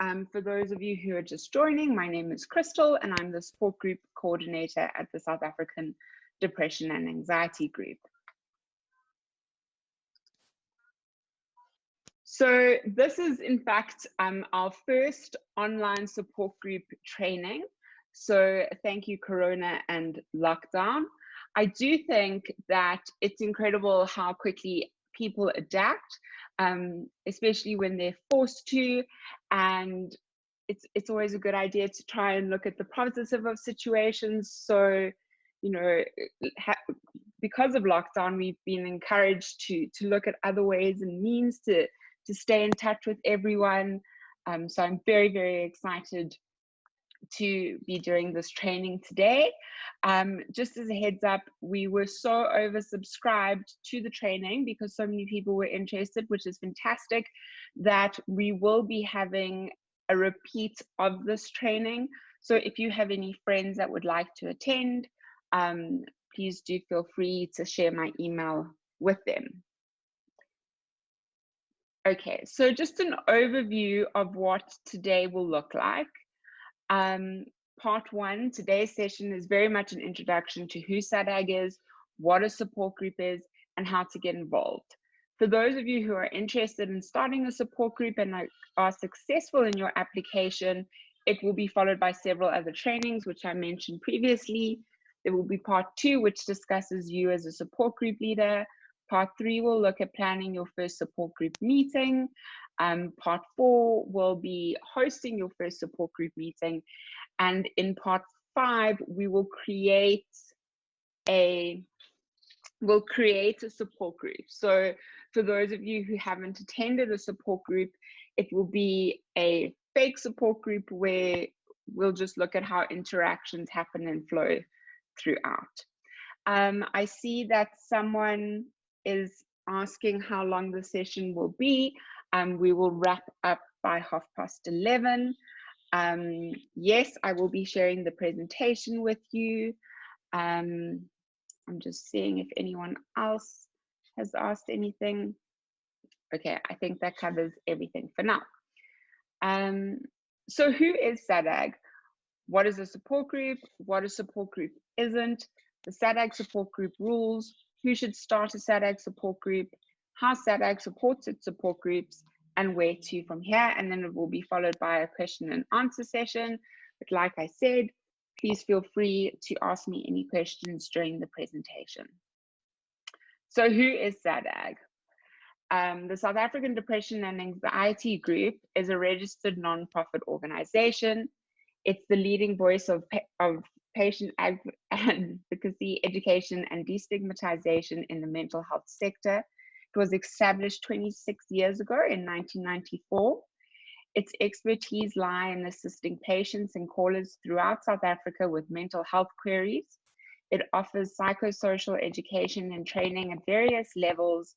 For those of you who are just joining, my name is Crystal and I'm the support group coordinator at the South African Depression and Anxiety Group. So this is in fact our first online support group training. So thank you, Corona and lockdown. I do think that it's incredible how quickly people adapt, especially when they're forced to, and it's always a good idea to try and look at the positive of situations. So, you know, because of lockdown, we've been encouraged to look at other ways and means to stay in touch with everyone. So I'm very, very excited to be doing this training today. Just as a heads up, we were so oversubscribed to the training because so many people were interested, which is fantastic, that we will be having a repeat of this training. So if you have any friends that would like to attend, please do feel free to share my email with them. Okay, so just an overview of what today will look like. Part one, today's session is very much an introduction to who SADAG is, what a support group is, and how to get involved. For those of you who are interested in starting a support group and are successful in your application, it will be followed by several other trainings, which I mentioned previously. There will be part two, which discusses you as a support group leader. Part three will look at planning your first support group meeting. Part four will be hosting your first support group meeting. And in part five, we will create a support group. So for those of you who haven't attended a support group, it will be a fake support group where we'll just look at how interactions happen and flow throughout. I see that someone is asking how long the session will be. We will wrap up by 11:30. Yes, I will be sharing the presentation with you. I'm just seeing if anyone else has asked anything. Okay, I think that covers everything for now. So who is SADAG? What is a support group? What a support group isn't? The SADAG support group rules, who should start a SADAG support group, how SADAG supports its support groups, and where to from here. And then it will be followed by a question and answer session. But like I said, please feel free to ask me any questions during the presentation. So who is SADAG? The South African Depression and Anxiety Group is a registered non-profit organization. It's the leading voice of patient advocacy, education, and destigmatization in the mental health sector. It was established 26 years ago in 1994. Its expertise lie in assisting patients and callers throughout South Africa with mental health queries. It offers psychosocial education and training at various levels,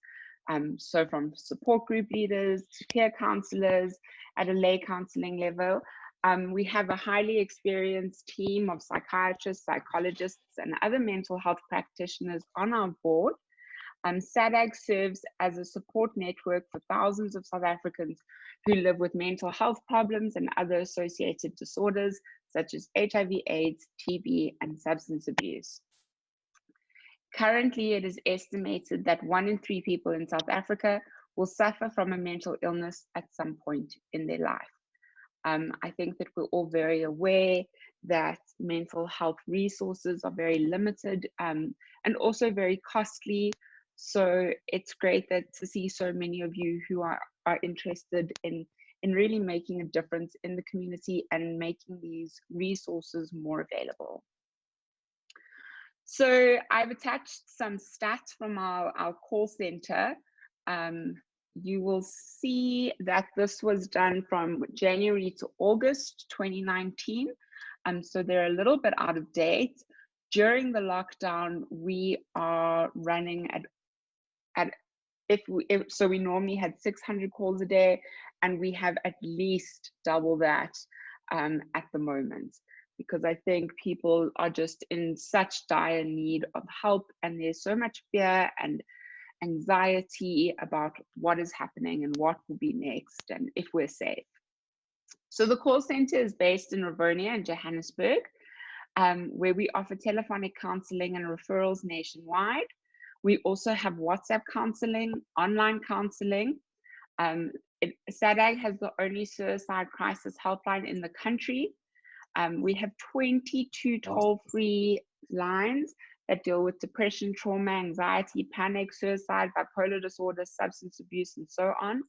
so from support group leaders to peer counselors at a lay counseling level. We have a highly experienced team of psychiatrists, psychologists, and other mental health practitioners on our board. SADAG serves as a support network for thousands of South Africans who live with mental health problems and other associated disorders such as HIV/AIDS, TB, and substance abuse. Currently, it is estimated that 1 in 3 people in South Africa will suffer from a mental illness at some point in their life. I think that we're all very aware that mental health resources are very limited and also very costly. So it's great to see so many of you who are interested in really making a difference in the community and making these resources more available. So I've attached some stats from our call center. You will see that this was done from January to August 2019. So they're a little bit out of date. During the lockdown, we are running so we normally had 600 calls a day, and we have at least double that at the moment, because I think people are just in such dire need of help, and there's so much fear and anxiety about what is happening and what will be next and if we're safe. So the call center is based in Rivonia and Johannesburg, where we offer telephonic counseling and referrals nationwide. We also have WhatsApp counseling, online counseling. SADAG has the only suicide crisis helpline in the country. We have 22 toll-free lines that deal with depression, trauma, anxiety, panic, suicide, bipolar disorder, substance abuse, and so on.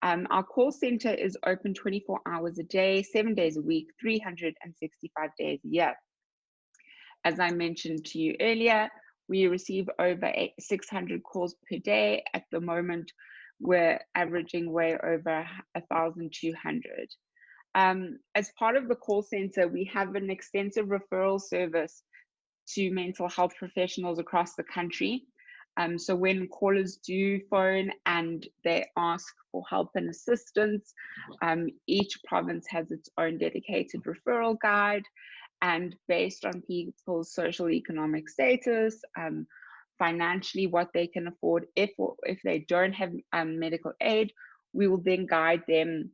Our call center is open 24 hours a day, 7 days a week, 365 days a year. As I mentioned to you earlier, we receive over 600 calls per day. At the moment, we're averaging way over 1,200. As part of the call center, we have an extensive referral service to mental health professionals across the country. So when callers do phone and they ask for help and assistance, each province has its own dedicated referral guide, and based on people's social economic status, financially what they can afford, if they don't have medical aid, we will then guide them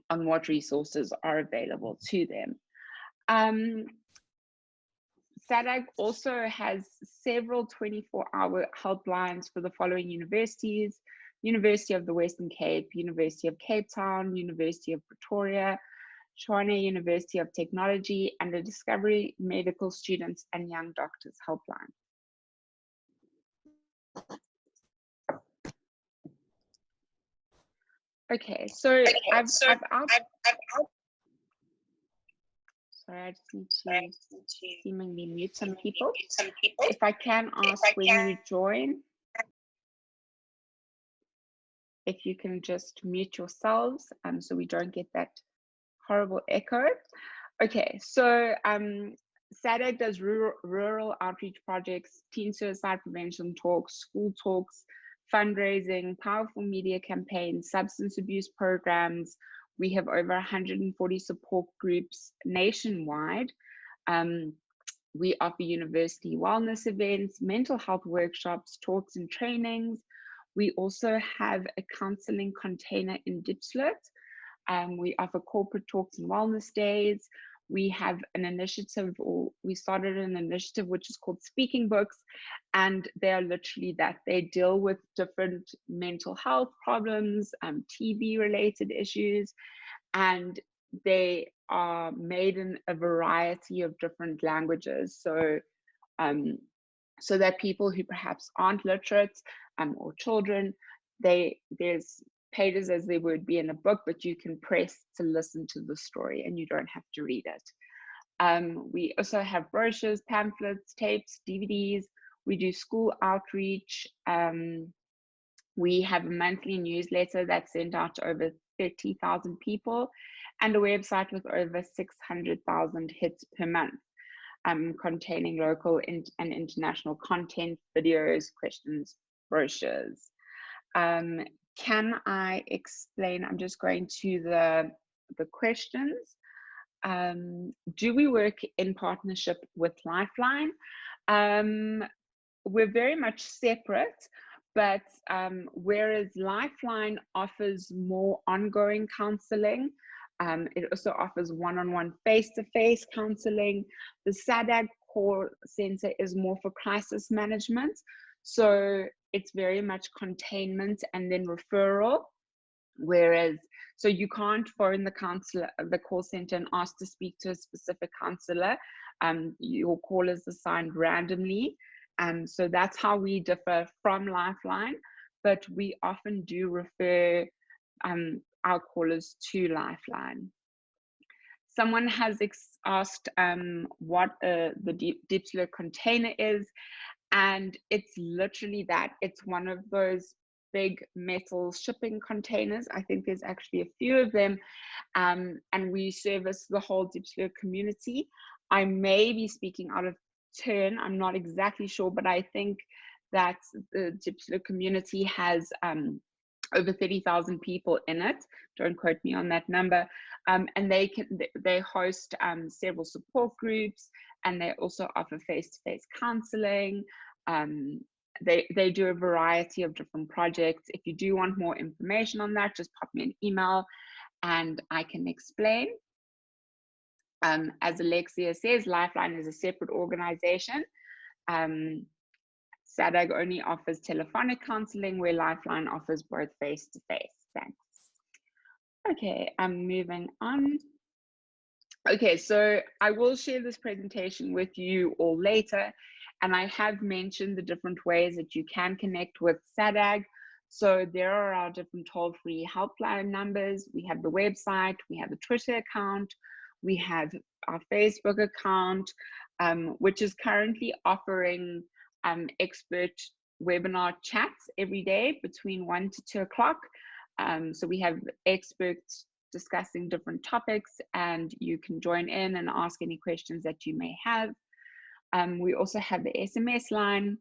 on what resources are available to them. SADAG also has several 24-hour helplines for the following universities: University of the Western Cape, University of Cape Town, University of Pretoria, Tshwane University of Technology, and the Discovery Medical Students and Young Doctors Helpline. Okay, so I've sorry, I just need to seemingly mute some people. If I can ask when you join, if you can just mute yourselves so we don't get that horrible echo. Okay, so SADAG does rural outreach projects, teen suicide prevention talks, school talks, fundraising, powerful media campaigns, substance abuse programs. We have over 140 support groups nationwide. We offer university wellness events, mental health workshops, talks and trainings. We also have a counseling container in Diepsloot. We offer corporate talks and wellness days. We have an initiative, or we started an initiative which is called Speaking Books, and they are literally that. They deal with different mental health problems, TB related issues, and they are made in a variety of different languages. So, so that people who perhaps aren't literate or children, there's pages as they would be in a book, but you can press to listen to the story and you don't have to read it. We also have brochures, pamphlets, tapes, DVDs. We do school outreach. We have a monthly newsletter that's sent out to over 30,000 people, and a website with over 600,000 hits per month, containing local and international content, videos, questions, brochures. Can I explain? I'm just going to the questions. Do we work in partnership with Lifeline? We're very much separate, but whereas Lifeline offers more ongoing counseling, it also offers one-on-one face-to-face counseling. The SADAG call center is more for crisis management. So it's very much containment and then referral. Whereas, so you can't phone the call center and ask to speak to a specific counselor. Your call is assigned randomly. So that's how we differ from Lifeline, but we often do refer our callers to Lifeline. Someone has asked what the Diepsloot container is, and it's literally that. It's one of those big metal shipping containers. I think there's actually a few of them, and we service the whole Diepsloot community. I may be speaking out of turn, I'm not exactly sure, but I think that the Diepsloot community has over 30,000 people in it. Don't quote me on that number. And they host several support groups, and they also offer face-to-face counseling. They do a variety of different projects. If you do want more information on that, just pop me an email and I can explain. As Alexia says, Lifeline is a separate organization. SADAG only offers telephonic counseling, where Lifeline offers both face-to-face. Thanks. Okay, I'm moving on. Okay, so I will share this presentation with you all later, and I have mentioned the different ways that you can connect with SADAG. So there are our different toll-free helpline numbers. We have the website, we have a Twitter account, we have our Facebook account, which is currently offering expert webinar chats every day between 1 to 2 o'clock. So we have experts discussing different topics, and you can join in and ask any questions that you may have. We also have the SMS line,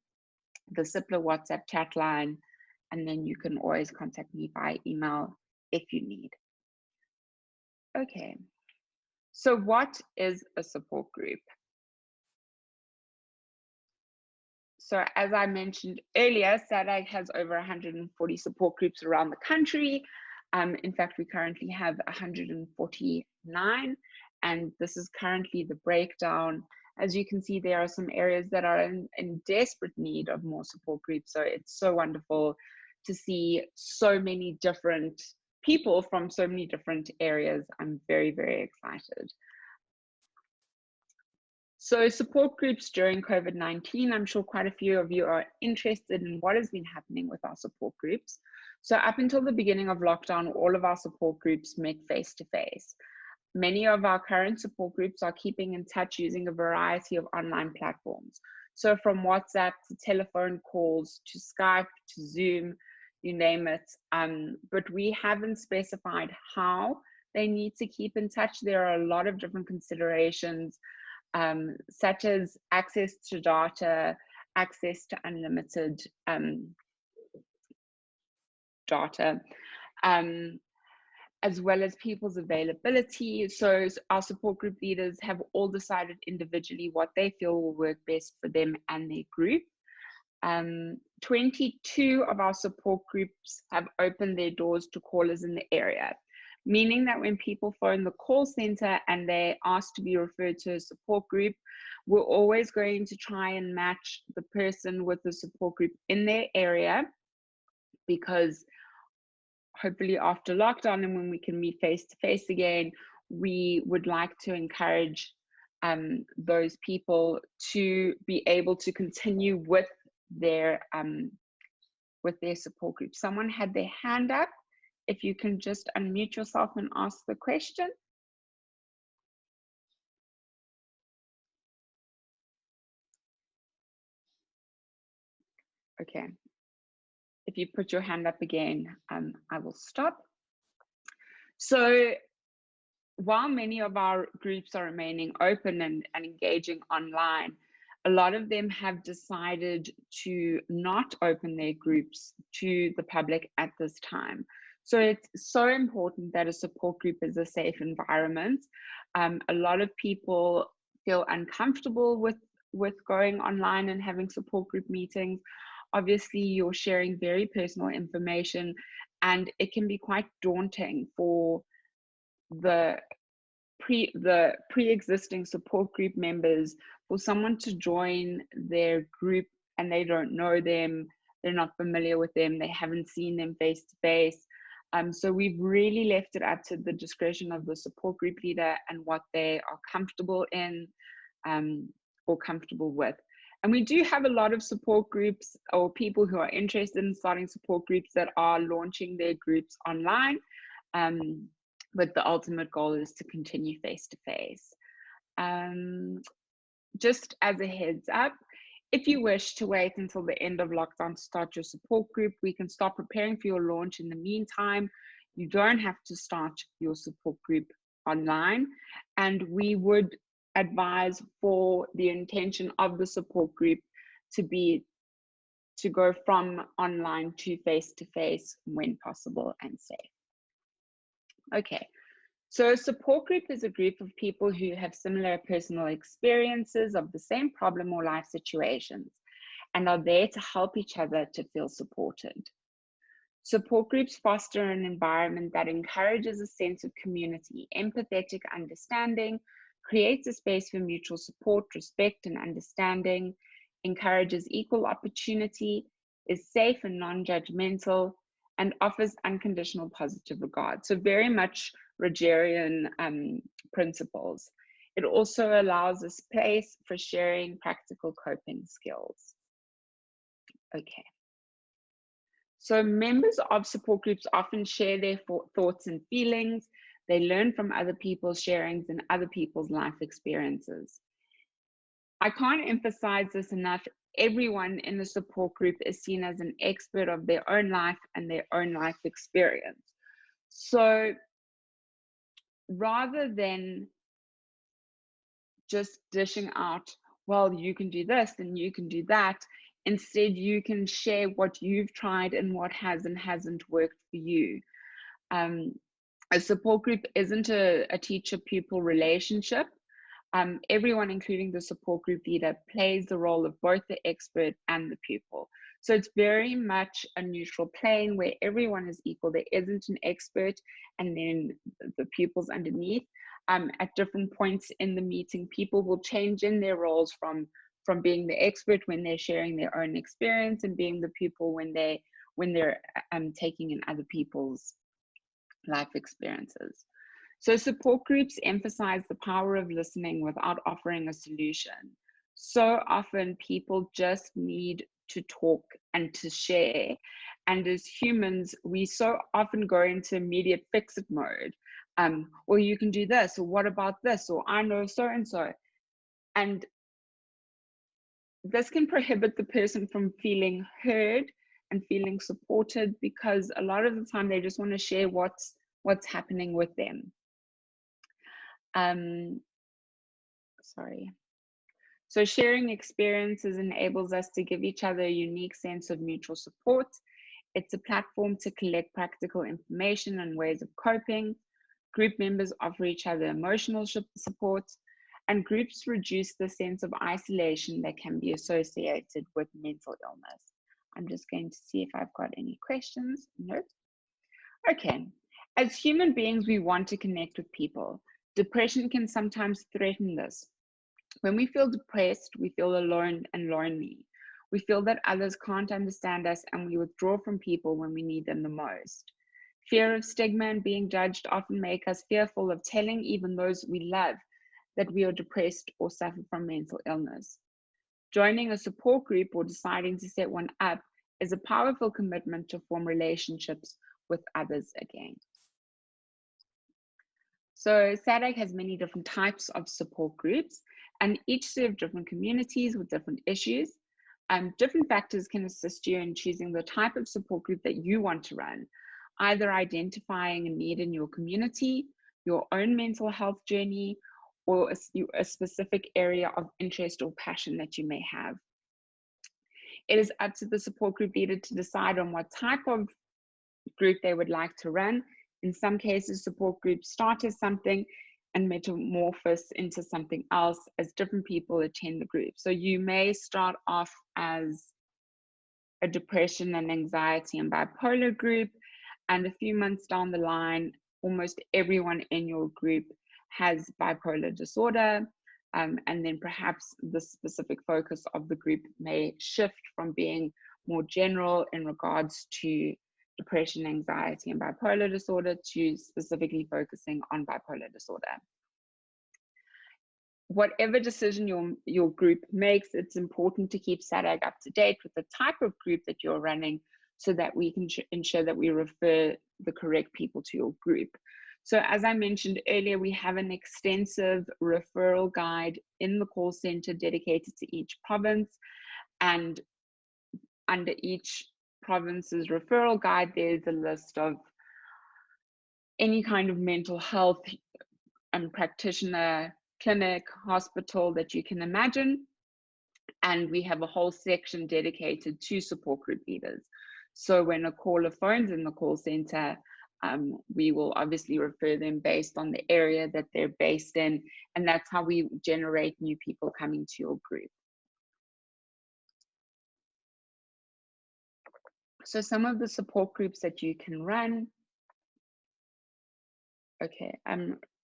the Cipla WhatsApp chat line, and then you can always contact me by email if you need. Okay, so what is a support group? So as I mentioned earlier, SADAG has over 140 support groups around the country. In fact, we currently have 149, and this is currently the breakdown. As you can see, there are some areas that are in desperate need of more support groups. So it's so wonderful to see so many different people from so many different areas. I'm very, very excited. So support groups during COVID-19, I'm sure quite a few of you are interested in what has been happening with our support groups. So up until the beginning of lockdown, all of our support groups met face-to-face. Many of our current support groups are keeping in touch using a variety of online platforms. So from WhatsApp to telephone calls to Skype to Zoom, you name it. But we haven't specified how they need to keep in touch. There are a lot of different considerations, such as access to data, access to unlimited data, as well as people's availability. So our support group leaders have all decided individually what they feel will work best for them and their group. 22 of our support groups have opened their doors to callers in the area, meaning that when people phone the call center and they ask to be referred to a support group, we're always going to try and match the person with the support group in their area, because hopefully after lockdown and when we can meet face to face again, we would like to encourage those people to be able to continue with their support group. Someone had their hand up. If you can just unmute yourself and ask the question. Okay. If you put your hand up again, I will stop. So while many of our groups are remaining open and engaging online, a lot of them have decided to not open their groups to the public at this time. So it's so important that a support group is a safe environment. A lot of people feel uncomfortable with going online and having support group meetings. Obviously, you're sharing very personal information, and it can be quite daunting for the pre-existing support group members, for someone to join their group and they don't know them, they're not familiar with them, they haven't seen them face to face. So we've really left it up to the discretion of the support group leader and what they are comfortable in or comfortable with. And we do have a lot of support groups or people who are interested in starting support groups that are launching their groups online. But the ultimate goal is to continue face to face. Just as a heads up, if you wish to wait until the end of lockdown to start your support group, we can start preparing for your launch in the meantime. You don't have to start your support group online, and we would advise for the intention of the support group to go from online to face to face when possible and safe. Okay, so a support group is a group of people who have similar personal experiences of the same problem or life situations and are there to help each other to feel supported. Support groups foster an environment that encourages a sense of community, empathetic understanding, creates a space for mutual support, respect, and understanding, encourages equal opportunity, is safe and non-judgmental, and offers unconditional positive regard. So very much Rogerian principles. It also allows a space for sharing practical coping skills. Okay. So members of support groups often share their thoughts and feelings. They learn from other people's sharings and other people's life experiences. I can't emphasize this enough. Everyone in the support group is seen as an expert of their own life and their own life experience. So rather than just dishing out, well, you can do this and you can do that, instead you can share what you've tried and what has and hasn't worked for you. A support group isn't a teacher-pupil relationship. Everyone, including the support group leader, plays the role of both the expert and the pupil. So it's very much a neutral plane where everyone is equal. There isn't an expert and then the pupils underneath. At different points in the meeting, people will change in their roles from being the expert when they're sharing their own experience and being the pupil when they're taking in other people's life experiences. So support groups emphasize the power of listening without offering a solution. So often people just need to talk and to share. And as humans, we so often go into immediate fix-it mode. Well, you can do this, or what about this, or I know so-and-so. And this can prohibit the person from feeling heard and feeling supported, because a lot of the time they just want to share what's happening with them. Sorry. So sharing experiences enables us to give each other a unique sense of mutual support. It's a platform to collect practical information and ways of coping. Group members offer each other emotional support, and groups reduce the sense of isolation that can be associated with mental illness. I'm just going to see if I've got any questions. Nope. Okay. As human beings, we want to connect with people. Depression can sometimes threaten this. When we feel depressed, we feel alone and lonely. We feel that others can't understand us, and we withdraw from people when we need them the most. Fear of stigma and being judged often make us fearful of telling even those we love that we are depressed or suffer from mental illness. Joining a support group or deciding to set one up is a powerful commitment to form relationships with others again. So SADAG has many different types of support groups, and each serve different communities with different issues. Different factors can assist you in choosing the type of support group that you want to run, either identifying a need in your community, your own mental health journey, or a specific area of interest or passion that you may have. It is up to the support group leader to decide on what type of group they would like to run. In some cases, support groups start as something and metamorphose into something else as different people attend the group. So you may start off as a depression and anxiety and bipolar group, and a few months down the line, almost everyone in your group has bipolar disorder, and then perhaps the specific focus of the group may shift from being more general in regards to depression, anxiety, and bipolar disorder to specifically focusing on bipolar disorder. Whatever decision your group makes, it's important to keep SADAG up to date with the type of group that you're running so that we can ensure that we refer the correct people to your group. So as I mentioned earlier, we have an extensive referral guide in the call center dedicated to each province, and under each province's referral guide, there's a list of any kind of mental health and practitioner, clinic, hospital that you can imagine. And we have a whole section dedicated to support group leaders. So when a caller phones in the call center, we will obviously refer them based on the area that they're based in, and that's how we generate new people coming to your group. So some of the support groups that you can run. Okay,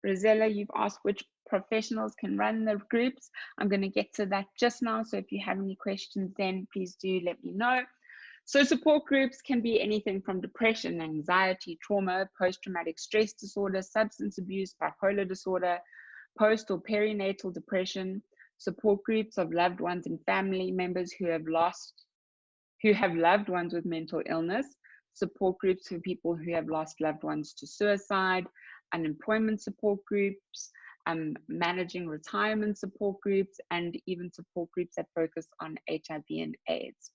Rosella, you've asked which professionals can run the groups. I'm going to get to that just now. So if you have any questions, then please do let me know. So support groups can be anything from depression, anxiety, trauma, post-traumatic stress disorder, substance abuse, bipolar disorder, post or perinatal depression, support groups of loved ones and family members who have loved ones with mental illness, support groups for people who have lost loved ones to suicide, unemployment support groups, managing retirement support groups, and even support groups that focus on HIV and AIDS.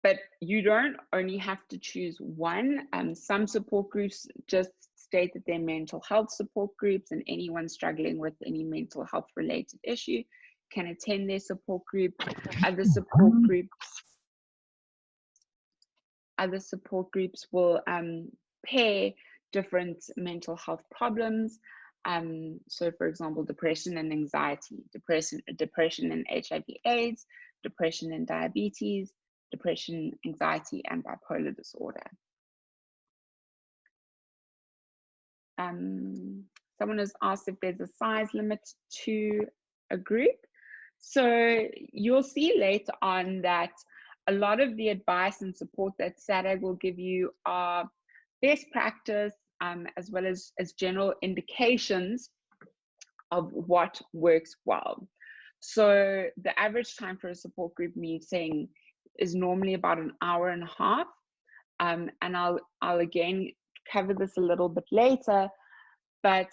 But you don't only have to choose one. Some support groups just state that they're mental health support groups, and anyone struggling with any mental health related issue can attend their support group. Other support groups will pair different mental health problems. So for example, depression and anxiety, depression and HIV/AIDS, depression and diabetes, depression, anxiety, and bipolar disorder. Someone has asked if there's a size limit to a group. So you'll see later on that a lot of the advice and support that SADAG will give you are best practice, as well as general indications of what works well. So the average time for a support group meeting is normally about an hour and a half. And I'll again cover this a little bit later, but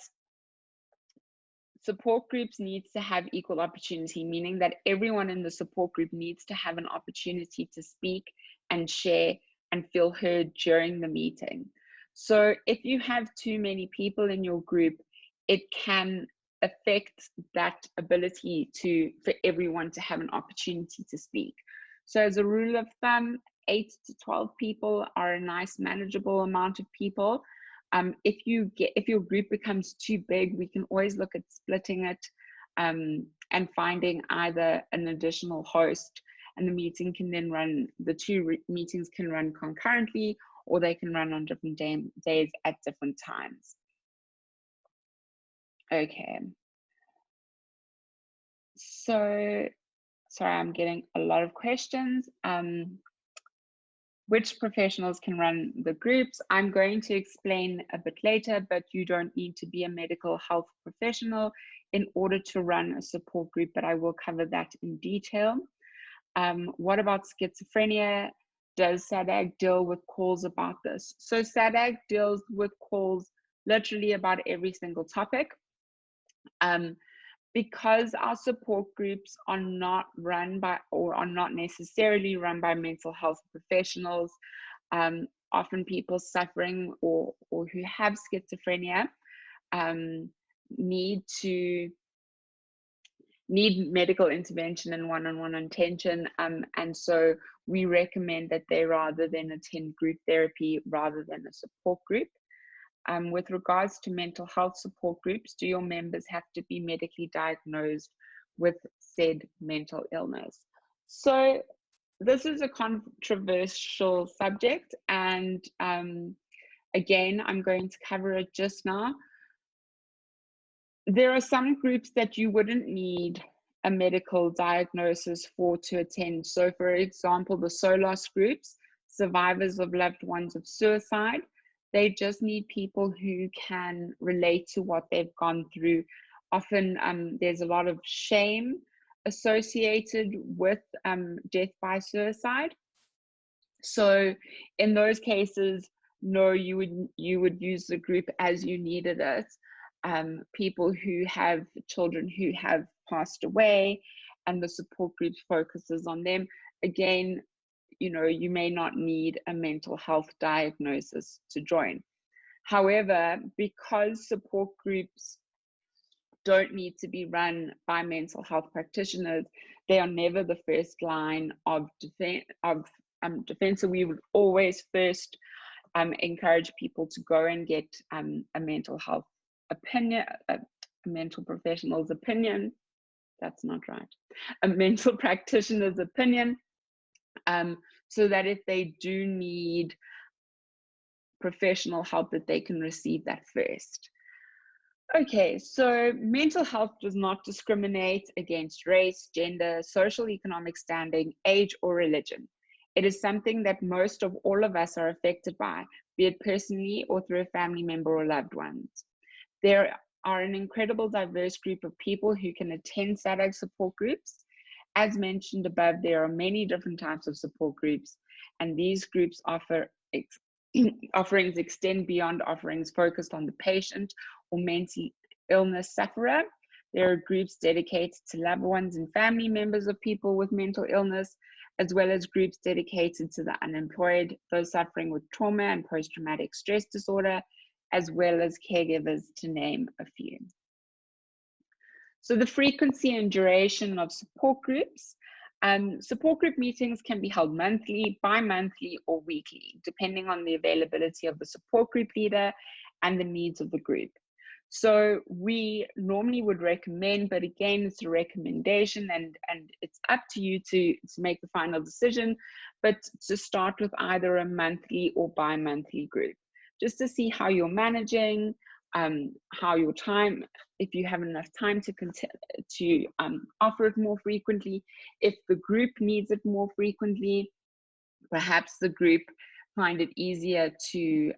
support groups needs to have equal opportunity, meaning that everyone in the support group needs to have an opportunity to speak and share and feel heard during the meeting. So if you have too many people in your group, it can affect that ability for everyone to have an opportunity to speak. So as a rule of thumb, 8 to 12 people are a nice manageable amount of people. If your group becomes too big, we can always look at splitting it and finding either an additional host, and the meeting can then run, the two meetings can run concurrently, or they can run on different days at different times. Okay. So, sorry, I'm getting a lot of questions. Which professionals can run the groups? I'm going to explain a bit later, but you don't need to be a medical health professional in order to run a support group, but I will cover that in detail. What about schizophrenia? Does SADAG deal with calls about this? So SADAG deals with calls literally about every single topic. Because our support groups are not run by, or are not necessarily run by, mental health professionals, often people suffering or who have schizophrenia need medical intervention and one-on-one attention, and so we recommend that they rather than attend group therapy rather than a support group. With regards to mental health support groups, do your members have to be medically diagnosed with said mental illness? So this is a controversial subject, and again, I'm going to cover it just now. There are some groups that you wouldn't need a medical diagnosis for to attend. So for example, the SOLAS groups, survivors of loved ones of suicide, they just need people who can relate to what they've gone through. Often there's a lot of shame associated with death by suicide. So in those cases, no, you would use the group as you needed it. People who have children who have passed away, and the support group focuses on them. Again, you may not need a mental health diagnosis to join. However, because support groups don't need to be run by mental health practitioners, they are never the first line of defense. So we would always first encourage people to go and get a mental health opinion, a mental professional's opinion. That's not right. A mental practitioner's opinion, so that if they do need professional help, that they can receive that first. Okay, so mental health does not discriminate against race, gender, social economic standing, age, or religion. It is something that most of all of us are affected by, be it personally or through a family member or loved ones. There are an incredible diverse group of people who can attend SADAG support groups. As mentioned above, there are many different types of support groups, and these groups offerings extend beyond offerings focused on the patient or mental illness sufferer. There are groups dedicated to loved ones and family members of people with mental illness, as well as groups dedicated to the unemployed, those suffering with trauma and post-traumatic stress disorder, as well as caregivers, to name a few. So the frequency and duration of support groups. Support group meetings can be held monthly, bi-monthly, or weekly, depending on the availability of the support group leader and the needs of the group. So we normally would recommend, but again, it's a recommendation and it's up to you to make the final decision, but to start with either a monthly or bi-monthly group, just to see how you're managing, how your time, if you have enough time to offer it more frequently, if the group needs it more frequently, perhaps the group find it easier to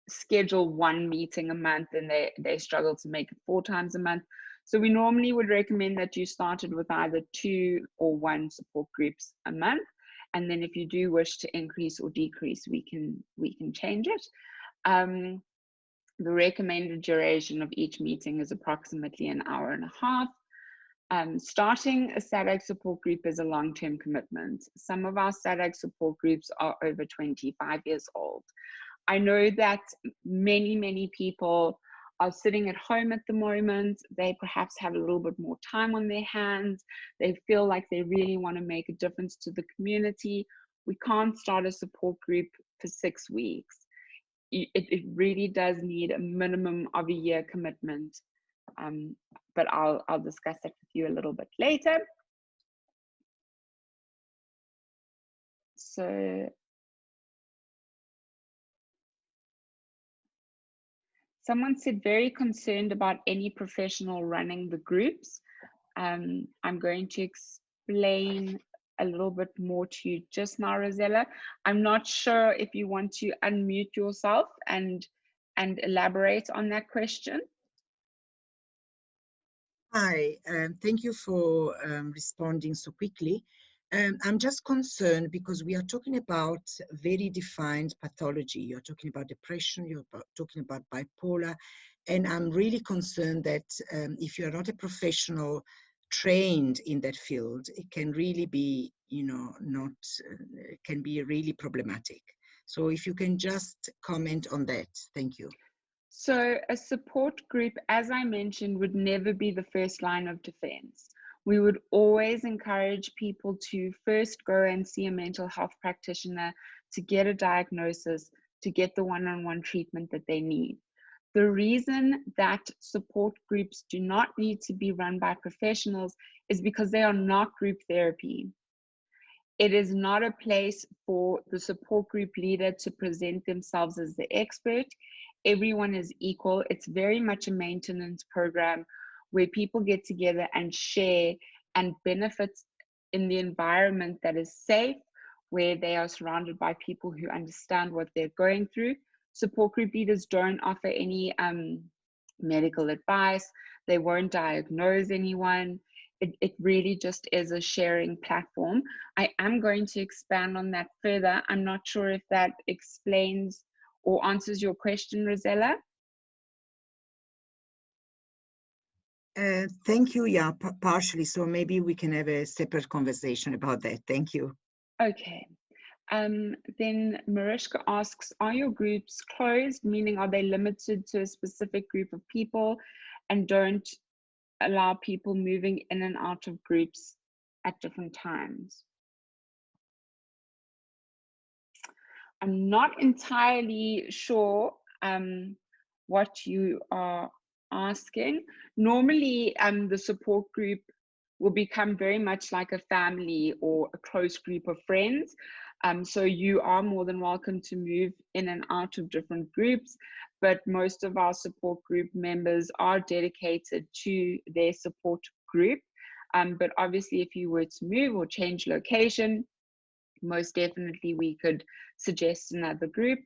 schedule one meeting a month and they struggle to make it 4 times a month. So we normally would recommend that you started with either 2 or 1 support groups a month. And then if you do wish to increase or decrease, we can change it. The recommended duration of each meeting is approximately an hour and a half. Starting a SADAG support group is a long-term commitment. Some of our SADAG support groups are over 25 years old. I know that many people are sitting at home at the moment. They perhaps have a little bit more time on their hands. They feel like they really want to make a difference to the community. We can't start a support group for 6 weeks. It really does need a minimum of a year commitment. But I'll discuss that with you a little bit later. So someone said very concerned about any professional running the groups. I'm going to explain a little bit more to you just now, Rosella. I'm not sure if you want to unmute yourself and elaborate on that question. Hi, thank you for responding so quickly. I'm just concerned because we are talking about very defined pathology. You're talking about depression, you're talking about bipolar, and I'm really concerned that if you're not a professional trained in that field, it can really be, can be really problematic. So if you can just comment on that, thank you. So a support group, as I mentioned, would never be the first line of defense. We would always encourage people to first go and see a mental health practitioner to get a diagnosis, to get the one-on-one treatment that they need. The reason that support groups do not need to be run by professionals is because they are not group therapy. It is not a place for the support group leader to present themselves as the expert. Everyone is equal. It's very much a maintenance program where people get together and share and benefit in the environment that is safe, where they are surrounded by people who understand what they're going through. Support group leaders don't offer any medical advice. They won't diagnose anyone. It really just is a sharing platform. I am going to expand on that further. I'm not sure if that explains or answers your question, Rosella. Thank you. Yeah, partially. So maybe we can have a separate conversation about that. Thank you. Okay. Then Mariska asks, are your groups closed? Meaning, are they limited to a specific group of people and don't allow people moving in and out of groups at different times? I'm not entirely sure what you are asking. Normally, the support group will become very much like a family or a close group of friends. So you are more than welcome to move in and out of different groups, but most of our support group members are dedicated to their support group. But obviously, if you were to move or change location, most definitely we could suggest another group.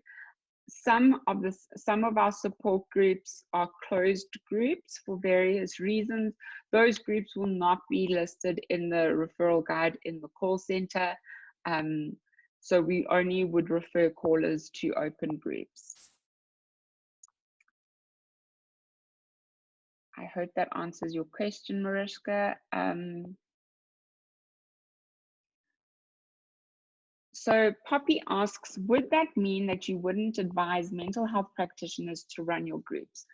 Some of our support groups are closed groups for various reasons. Those groups will not be listed in the referral guide in the call center. So we only would refer callers to open groups. I hope that answers your question, Mariska. So Poppy asks, would that mean that you wouldn't advise mental health practitioners to run your groups?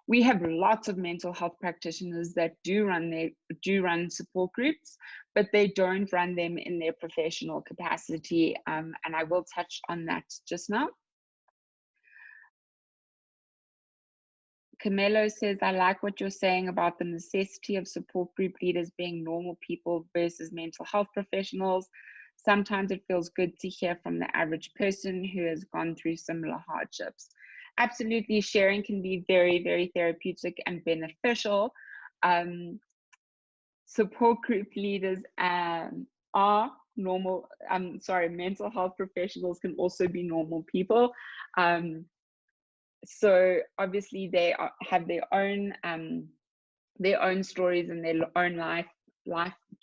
We have lots of mental health practitioners that do run support groups, but they don't run them in their professional capacity. And I will touch on that just now. Camelo says, I like what you're saying about the necessity of support group leaders being normal people versus mental health professionals. Sometimes it feels good to hear from the average person who has gone through similar hardships. Absolutely, sharing can be very, very therapeutic and beneficial. Support group leaders are normal. Mental health professionals can also be normal people. So obviously they have their own stories and their own life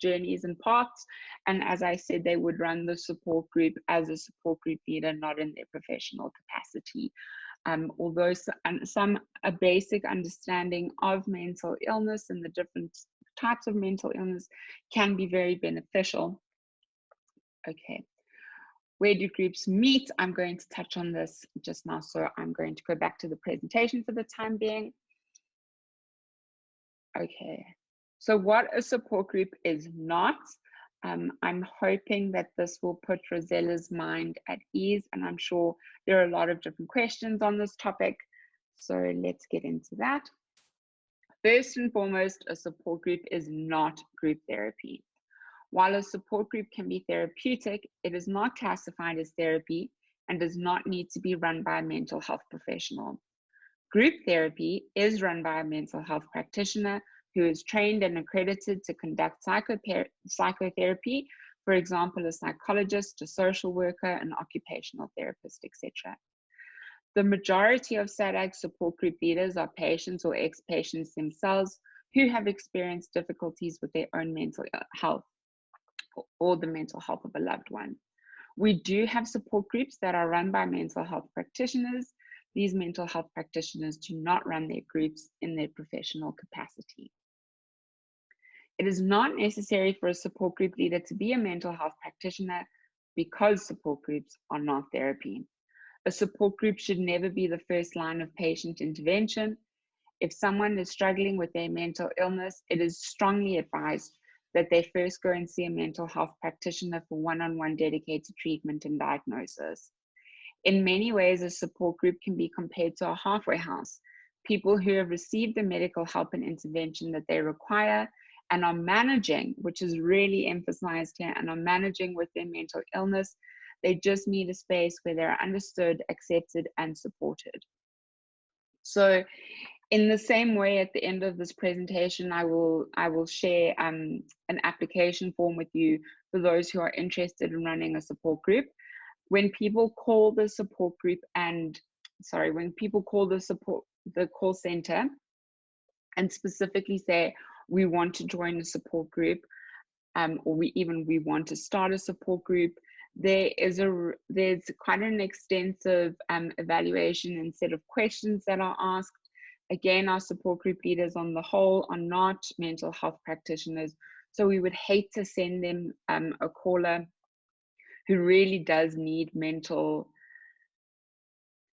journeys and paths. And as I said, they would run the support group as a support group leader, not in their professional capacity. Although a basic understanding of mental illness and the different types of mental illness can be very beneficial. Okay. Where do groups meet? I'm going to touch on this just now, so I'm going to go back to the presentation for the time being. Okay, so what a support group is not. I'm hoping that this will put Rosella's mind at ease, and I'm sure there are a lot of different questions on this topic. So let's get into that. First and foremost, a support group is not group therapy. While a support group can be therapeutic, it is not classified as therapy and does not need to be run by a mental health professional. Group therapy is run by a mental health practitioner who is trained and accredited to conduct psychotherapy, for example, a psychologist, a social worker, an occupational therapist, etc. The majority of SADAG support group leaders are patients or ex-patients themselves who have experienced difficulties with their own mental health or the mental health of a loved one. We do have support groups that are run by mental health practitioners. These mental health practitioners do not run their groups in their professional capacity. It is not necessary for a support group leader to be a mental health practitioner because support groups are not therapy. A support group should never be the first line of patient intervention. If someone is struggling with their mental illness, it is strongly advised that they first go and see a mental health practitioner for one-on-one dedicated treatment and diagnosis. In many ways, a support group can be compared to a halfway house. People who have received the medical help and intervention that they require and are managing, which is really emphasized here, and are managing with their mental illness, they just need a space where they're understood, accepted, and supported. So in the same way, at the end of this presentation, I will share an application form with you for those who are interested in running a support group. When people call the support group when people call the call center and specifically say, we want to join a support group, or we want to start a support group, there's quite an extensive evaluation and set of questions that are asked. Again, our support group leaders on the whole are not mental health practitioners, so we would hate to send them a caller who really does need mental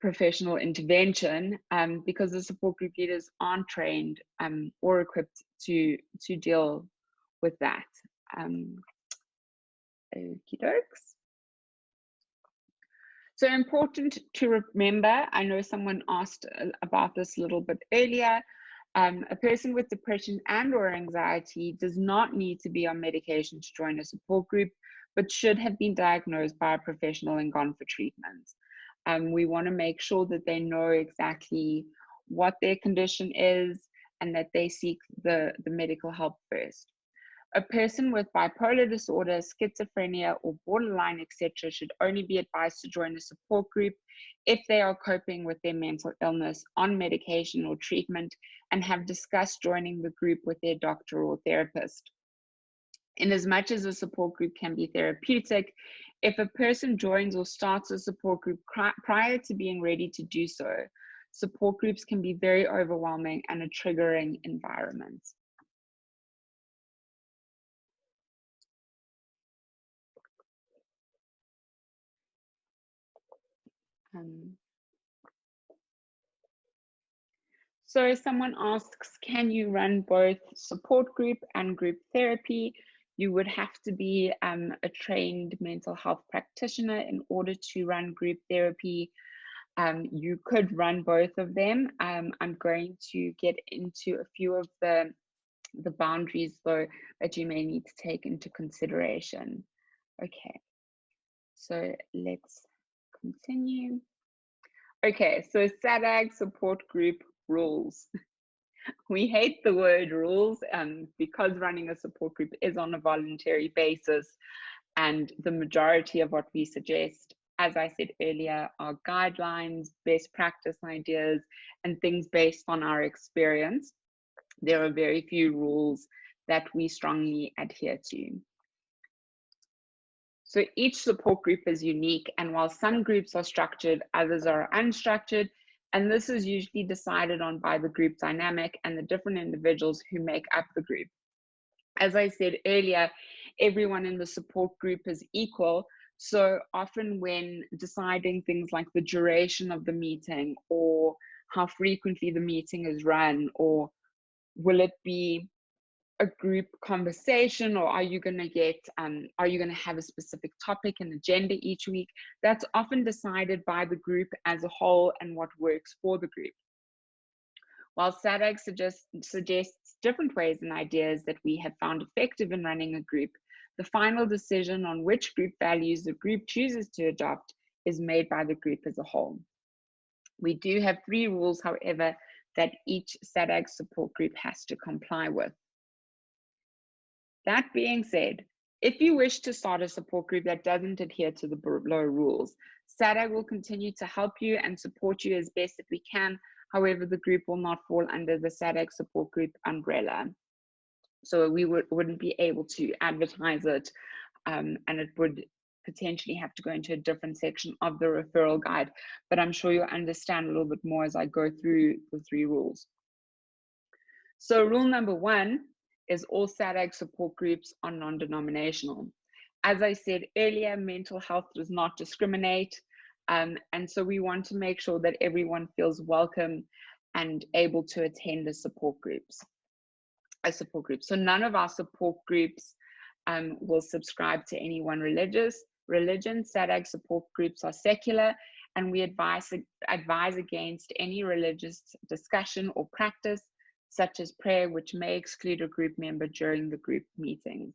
professional intervention, because the support group leaders aren't trained or equipped to deal with that. Okie dokes. So important to remember, I know someone asked about this a little bit earlier, A person with depression and or anxiety does not need to be on medication to join a support group, but should have been diagnosed by a professional and gone for treatment. We want to make sure that they know exactly what their condition is and that they seek the medical help first. A person with bipolar disorder, schizophrenia, or borderline, etc., should only be advised to join a support group if they are coping with their mental illness on medication or treatment and have discussed joining the group with their doctor or therapist. In as much as a support group can be therapeutic, if a person joins or starts a support group prior to being ready to do so, support groups can be very overwhelming and a triggering environment. So someone asks, can you run both support group and group therapy? You would have to be a trained mental health practitioner in order to run group therapy. You could run both of them. I'm going to get into a few of the boundaries though that you may need to take into consideration. Okay, so let's continue. Okay, so SADAG support group rules. We hate the word rules because running a support group is on a voluntary basis, and the majority of what we suggest, as I said earlier, are guidelines, best practice ideas, and things based on our experience. There are very few rules that we strongly adhere to. So each support group is unique, and while some groups are structured, others are unstructured, and this is usually decided on by the group dynamic and the different individuals who make up the group. As I said earlier, everyone in the support group is equal, so often when deciding things like the duration of the meeting or how frequently the meeting is run, or will it be a group conversation, or are you going to have a specific topic and agenda each week? That's often decided by the group as a whole and what works for the group. While SADAG suggests different ways and ideas that we have found effective in running a group, the final decision on which group values the group chooses to adopt is made by the group as a whole. We do have 3 rules, however, that each SADAG support group has to comply with. That being said, if you wish to start a support group that doesn't adhere to the below rules, SADAG will continue to help you and support you as best that we can. However, the group will not fall under the SADAG support group umbrella. So we wouldn't be able to advertise it, and it would potentially have to go into a different section of the referral guide. But I'm sure you'll understand a little bit more as I go through the 3 rules. So rule number 1 is all SADAG support groups are non-denominational. As I said earlier, mental health does not discriminate, and so we want to make sure that everyone feels welcome and able to attend a support group. So none of our support groups will subscribe to any one religion. SADAG support groups are secular, and we advise against any religious discussion or practice, such as prayer, which may exclude a group member during the group meetings.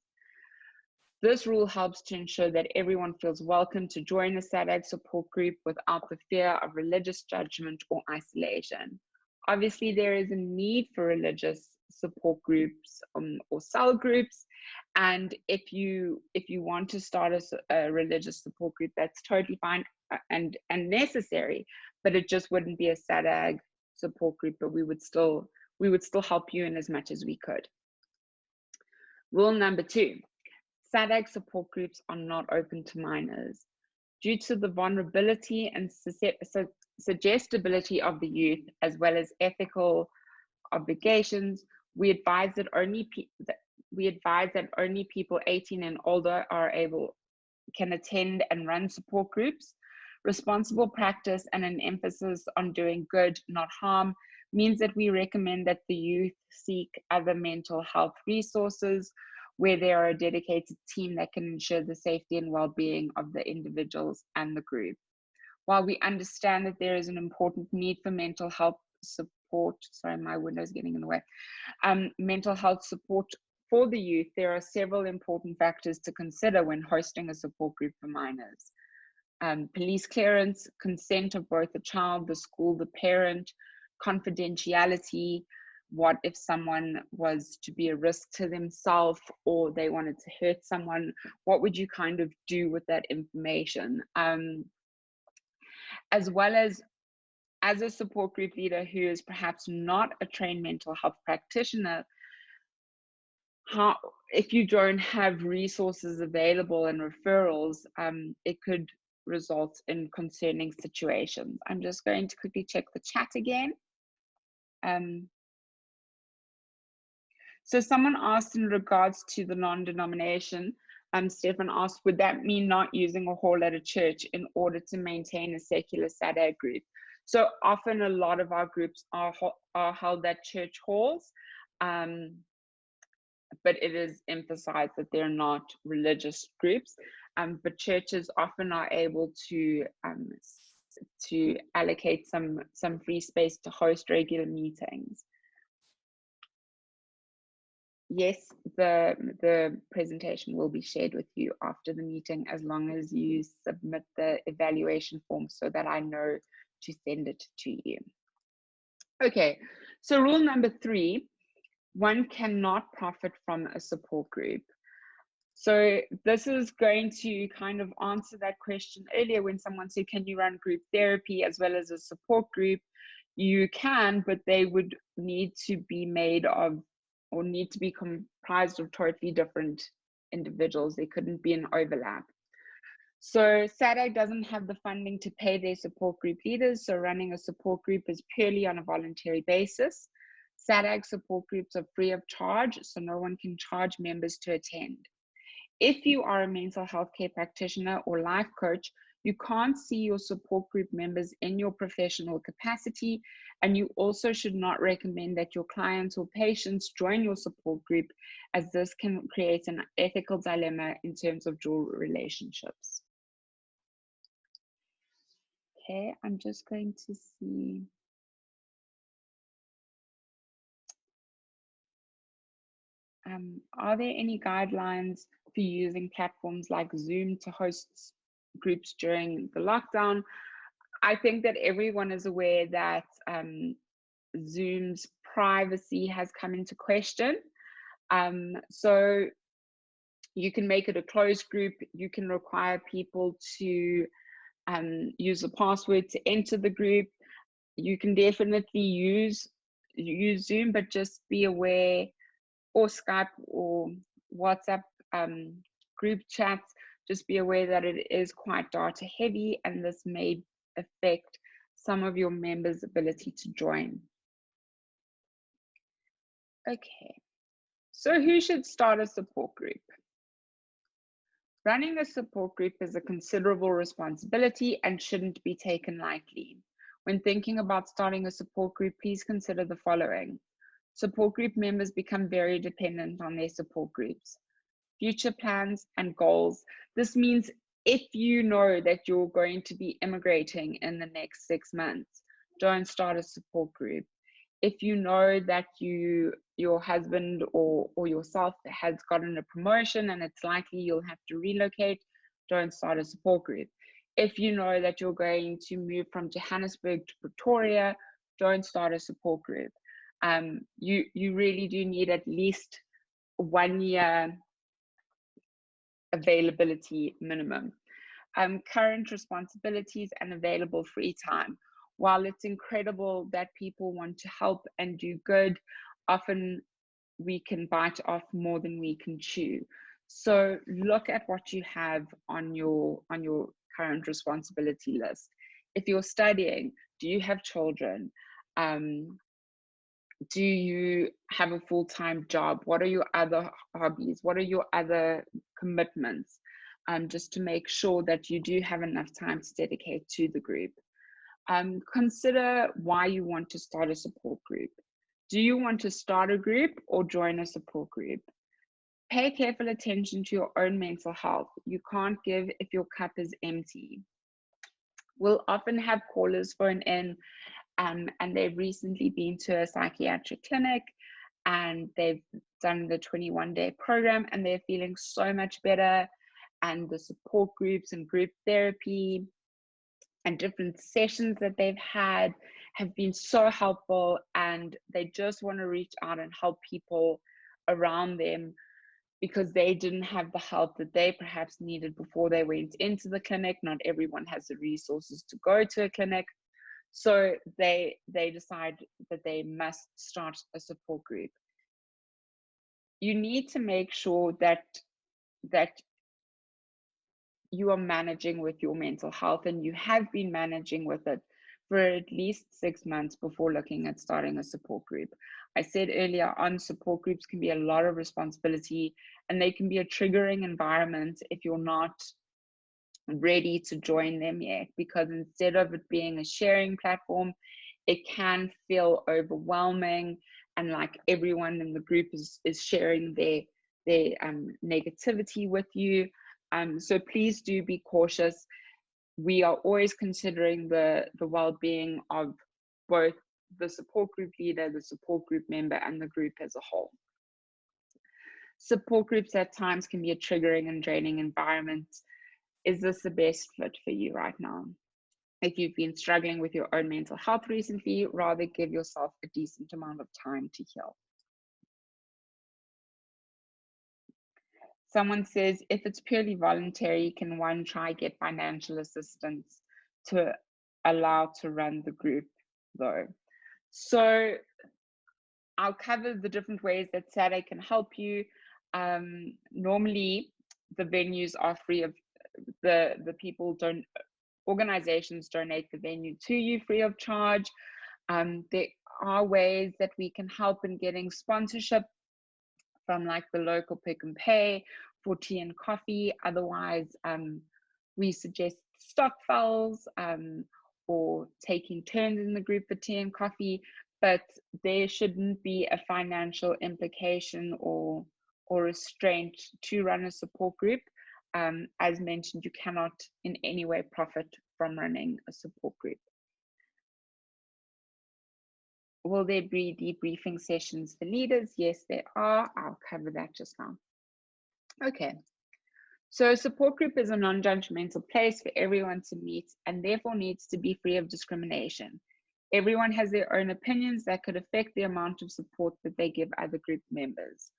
This rule helps to ensure that everyone feels welcome to join a SADAG support group without the fear of religious judgment or isolation. Obviously, there is a need for religious support groups or cell groups, and if you want to start a religious support group, that's totally fine and necessary, but it just wouldn't be a SADAG support group, but we would still help you in as much as we could. Rule number 2, SADAG support groups are not open to minors. Due to the vulnerability and suggestibility of the youth, as well as ethical obligations, we advise that only people 18 and older can attend and run support groups. Responsible practice and an emphasis on doing good, not harm, means that we recommend that the youth seek other mental health resources where there are a dedicated team that can ensure the safety and well-being of the individuals and the group. While we understand that there is an important need for mental health support, sorry, my window's getting in the way, mental health support for the youth, there are several important factors to consider when hosting a support group for minors. Police clearance, consent of both the child, the school, the parent, confidentiality. What if someone was to be a risk to themselves or they wanted to hurt someone? What would you kind of do with that information? As well as a support group leader who is perhaps not a trained mental health practitioner, how, if you don't have resources available and referrals, it could result in concerning situations. I'm just going to quickly check the chat again. So someone asked in regards to the non-denomination, Stefan asked, would that mean not using a hall at a church in order to maintain a secular SADAG group? So often a lot of our groups are held at church halls, but it is emphasized that they're not religious groups. But churches often are able to allocate some free space to host regular meetings. Yes, the presentation will be shared with you after the meeting, as long as you submit the evaluation form so that I know to send it to you. Okay, so rule number 3, one cannot profit from a support group. So this is going to kind of answer that question earlier when someone said, can you run group therapy as well as a support group? You can, but they would need to be made of, or need to be comprised of totally different individuals. There couldn't be an overlap. So SADAG doesn't have the funding to pay their support group leaders, so running a support group is purely on a voluntary basis. SADAG support groups are free of charge, so no one can charge members to attend. If you are a mental health care practitioner or life coach, you can't see your support group members in your professional capacity, and you also should not recommend that your clients or patients join your support group, as this can create an ethical dilemma in terms of dual relationships. Okay, I'm just going to see. Are there any guidelines for using platforms like Zoom to host groups during the lockdown? I think that everyone is aware that Zoom's privacy has come into question. So you can make it a closed group. You can require people to use a password to enter the group. You can definitely use Zoom, but just be aware, or Skype or WhatsApp group chats, just be aware that it is quite data heavy, and this may affect some of your members' ability to join. Okay, so who should start a support group? Running a support group is a considerable responsibility and shouldn't be taken lightly. When thinking about starting a support group, please consider the following. Support group members become very dependent on their support groups. Future plans and goals. This means if you know that you're going to be immigrating in the next 6 months, don't start a support group. If you know that your husband or yourself has gotten a promotion and it's likely you'll have to relocate, don't start a support group. If you know that you're going to move from Johannesburg to Pretoria, don't start a support group. You really do need at least 1 year availability minimum. Current responsibilities and available free time. While it's incredible that people want to help and do good, often we can bite off more than we can chew. So look at what you have on your current responsibility list. If you're studying, do you have children? Do you have a full-time job? What are your other hobbies? What are your other commitments? Just to make sure that you do have enough time to dedicate to the group. Consider why you want to start a support group. Do you want to start a group or join a support group? Pay careful attention to your own mental health. You can't give if your cup is empty. We'll often have callers phone in and they've recently been to a psychiatric clinic, and they've done the 21-day program, and they're feeling so much better. And the support groups and group therapy and different sessions that they've had have been so helpful, and they just want to reach out and help people around them because they didn't have the help that they perhaps needed before they went into the clinic. Not everyone has the resources to go to a clinic, so they decide that they must start a support group. You need to make sure that you are managing with your mental health, and you have been managing with it for at least 6 months before looking at starting a support group. I said earlier on, support groups can be a lot of responsibility, and they can be a triggering environment if you're not ready to join them yet, because instead of it being a sharing platform, it can feel overwhelming, and like everyone in the group is sharing their negativity with you. So please do be cautious. We are always considering the well-being of both the support group leader, the support group member, and the group as a whole. Support groups at times can be a triggering and draining environment. Is this the best fit for you right now? If you've been struggling with your own mental health recently, rather give yourself a decent amount of time to heal. Someone says, if it's purely voluntary, can one try get financial assistance to allow to run the group though? So I'll cover the different ways that SADAG can help you. Normally, the venues are free of the people don't. Organizations donate the venue to you free of charge. There are ways that we can help in getting sponsorship from like the local Pick and Pay for tea and coffee. Otherwise, we suggest stockfels or taking turns in the group for tea and coffee, but there shouldn't be a financial implication or restraint to run a support group. As mentioned, you cannot in any way profit from running a support group. Will there be debriefing sessions for leaders? Yes, there are. I'll cover that just now. Okay. So a support group is a non-judgmental place for everyone to meet, and therefore needs to be free of discrimination. Everyone has their own opinions that could affect the amount of support that they give other group members.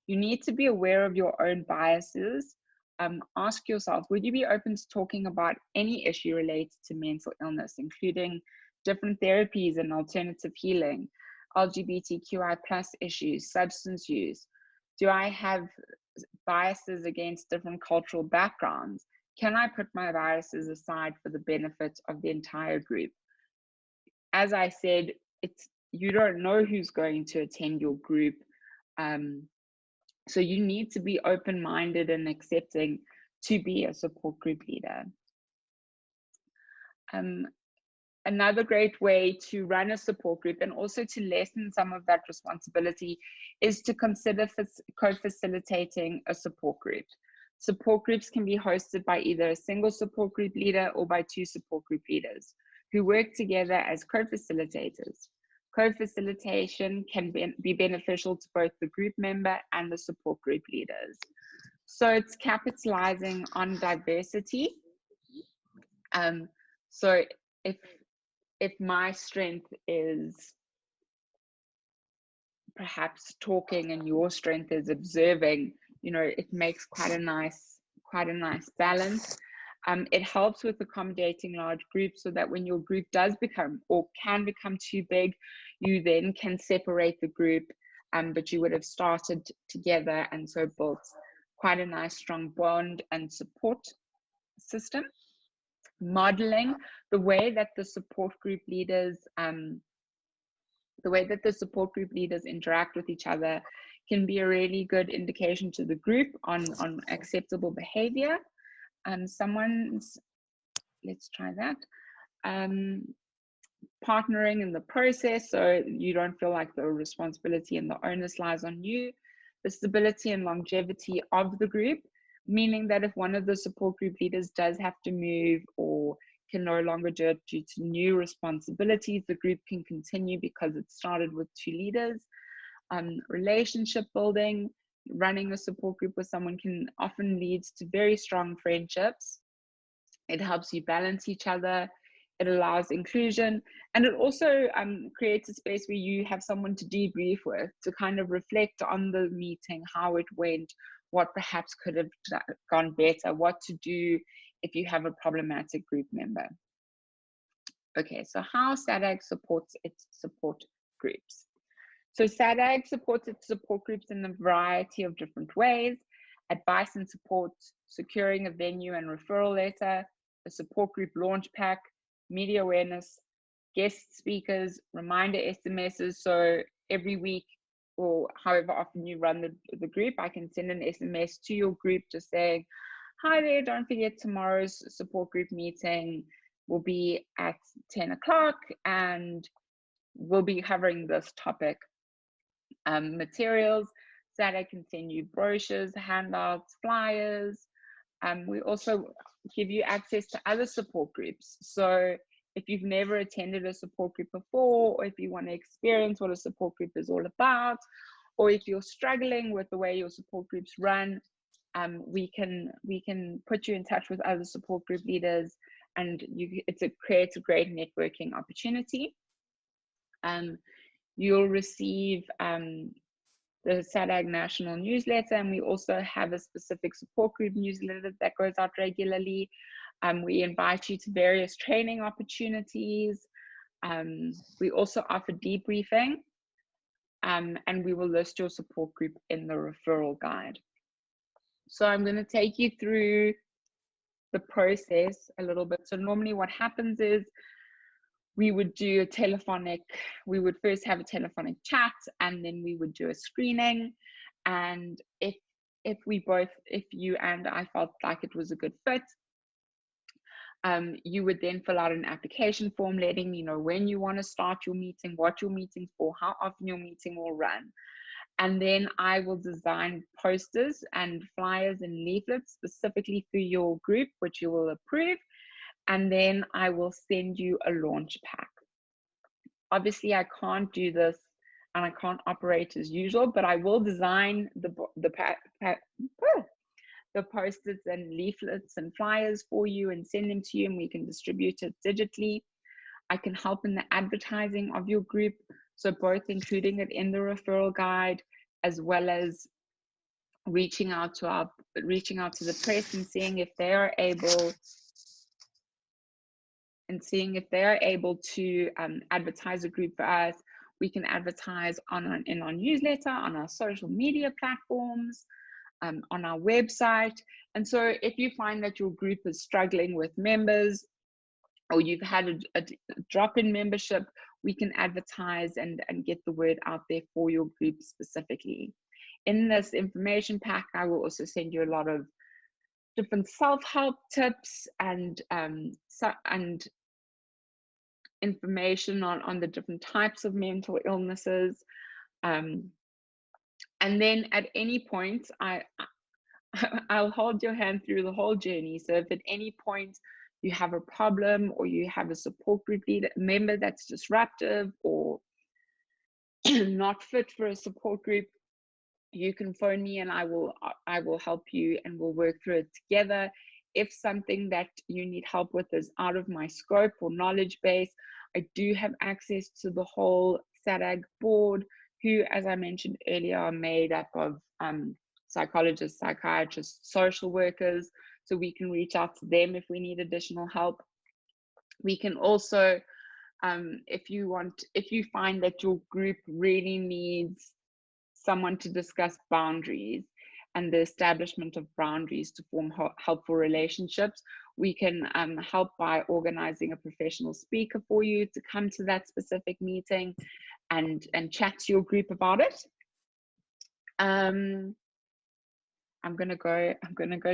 You need to be aware of your own biases. Ask yourself, would you be open to talking about any issue related to mental illness, including different therapies and alternative healing, LGBTQI+ issues, substance use? Do I have biases against different cultural backgrounds? Can I put my biases aside for the benefit of the entire group? As I said, you don't know who's going to attend your group. So you need to be open-minded and accepting to be a support group leader. Another great way to run a support group and also to lessen some of that responsibility is to consider co-facilitating a support group. Support groups can be hosted by either a single support group leader or by 2 support group leaders who work together as co-facilitators. Co-facilitation can be beneficial to both the group member and the support group leaders. So it's capitalizing on diversity. So if my strength is perhaps talking and your strength is observing, it makes quite a nice balance. It helps with accommodating large groups so that when your group does become or can become too big, you then can separate the group, but you would have started together and so built quite a nice strong bond and support system. Modeling the way that the support group leaders interact with each other can be a really good indication to the group on acceptable behavior. Let's try that. Partnering in the process, so you don't feel like the responsibility and the onus lies on you. The stability and longevity of the group, meaning that if one of the support group leaders does have to move or can no longer do it due to new responsibilities. The group can continue because it started with 2 leaders. Relationship building, running a support group with someone can often lead to very strong friendships. It helps you balance each other. It allows inclusion, and it also creates a space where you have someone to debrief with, to kind of reflect on the meeting, how it went, what perhaps could have gone better, what to do if you have a problematic group member. Okay, so how SADAG supports its support groups. So SADAG supports its support groups in a variety of different ways: advice and support, securing a venue and referral letter, a support group launch pack, media awareness, guest speakers, reminder SMSs. So every week, or however often you run the group, I can send an SMS to your group just saying, hi there, don't forget tomorrow's support group meeting will be at 10 o'clock and we'll be covering this topic. Materials, SADAG can send you brochures, handouts, flyers. We also give you access to other support groups. So if you've never attended a support group before, or if you want to experience what a support group is all about, or if you're struggling with the way your support groups run, we can put you in touch with other support group leaders, and it creates a great networking opportunity. You'll receive the SADAG national newsletter, and we also have a specific support group newsletter that goes out regularly. We invite you to various training opportunities. We also offer debriefing, and we will list your support group in the referral guide. So I'm going to take you through the process a little bit. So normally what happens is we would do we would first have a telephonic chat, and then we would do a screening. And if you and I felt like it was a good fit, you would then fill out an application form letting me know when you want to start your meeting, what your meeting's for, how often your meeting will run. And then I will design posters and flyers and leaflets specifically for your group, which you will approve. And then I will send you a launch pack. Obviously, I can't do this and I can't operate as usual, but I will design the posters and leaflets and flyers for you and send them to you, and we can distribute it digitally. I can help in the advertising of your group, so both including it in the referral guide as well as reaching out to the press and seeing if they are able to advertise a group for us. We can advertise in our newsletter, on our social media platforms, on our website. And so if you find that your group is struggling with members, or you've had a drop in membership, we can advertise and get the word out there for your group specifically. In this information pack, I will also send you a lot of different self-help tips and information on the different types of mental illnesses. And then at any point, I'll hold your hand through the whole journey. So if at any point you have a problem, or you have a support group member that's disruptive or not fit for a support group, you can phone me and I will help you, and we'll work through it together. If something that you need help with is out of my scope or knowledge base, I do have access to the whole SADAG board, who, as I mentioned earlier, are made up of psychologists, psychiatrists, social workers, so we can reach out to them if we need additional help. We can also, if you find that your group really needs someone to discuss boundaries and the establishment of boundaries to form helpful relationships, we can help by organizing a professional speaker for you to come to that specific meeting and chat to your group about it. I'm gonna go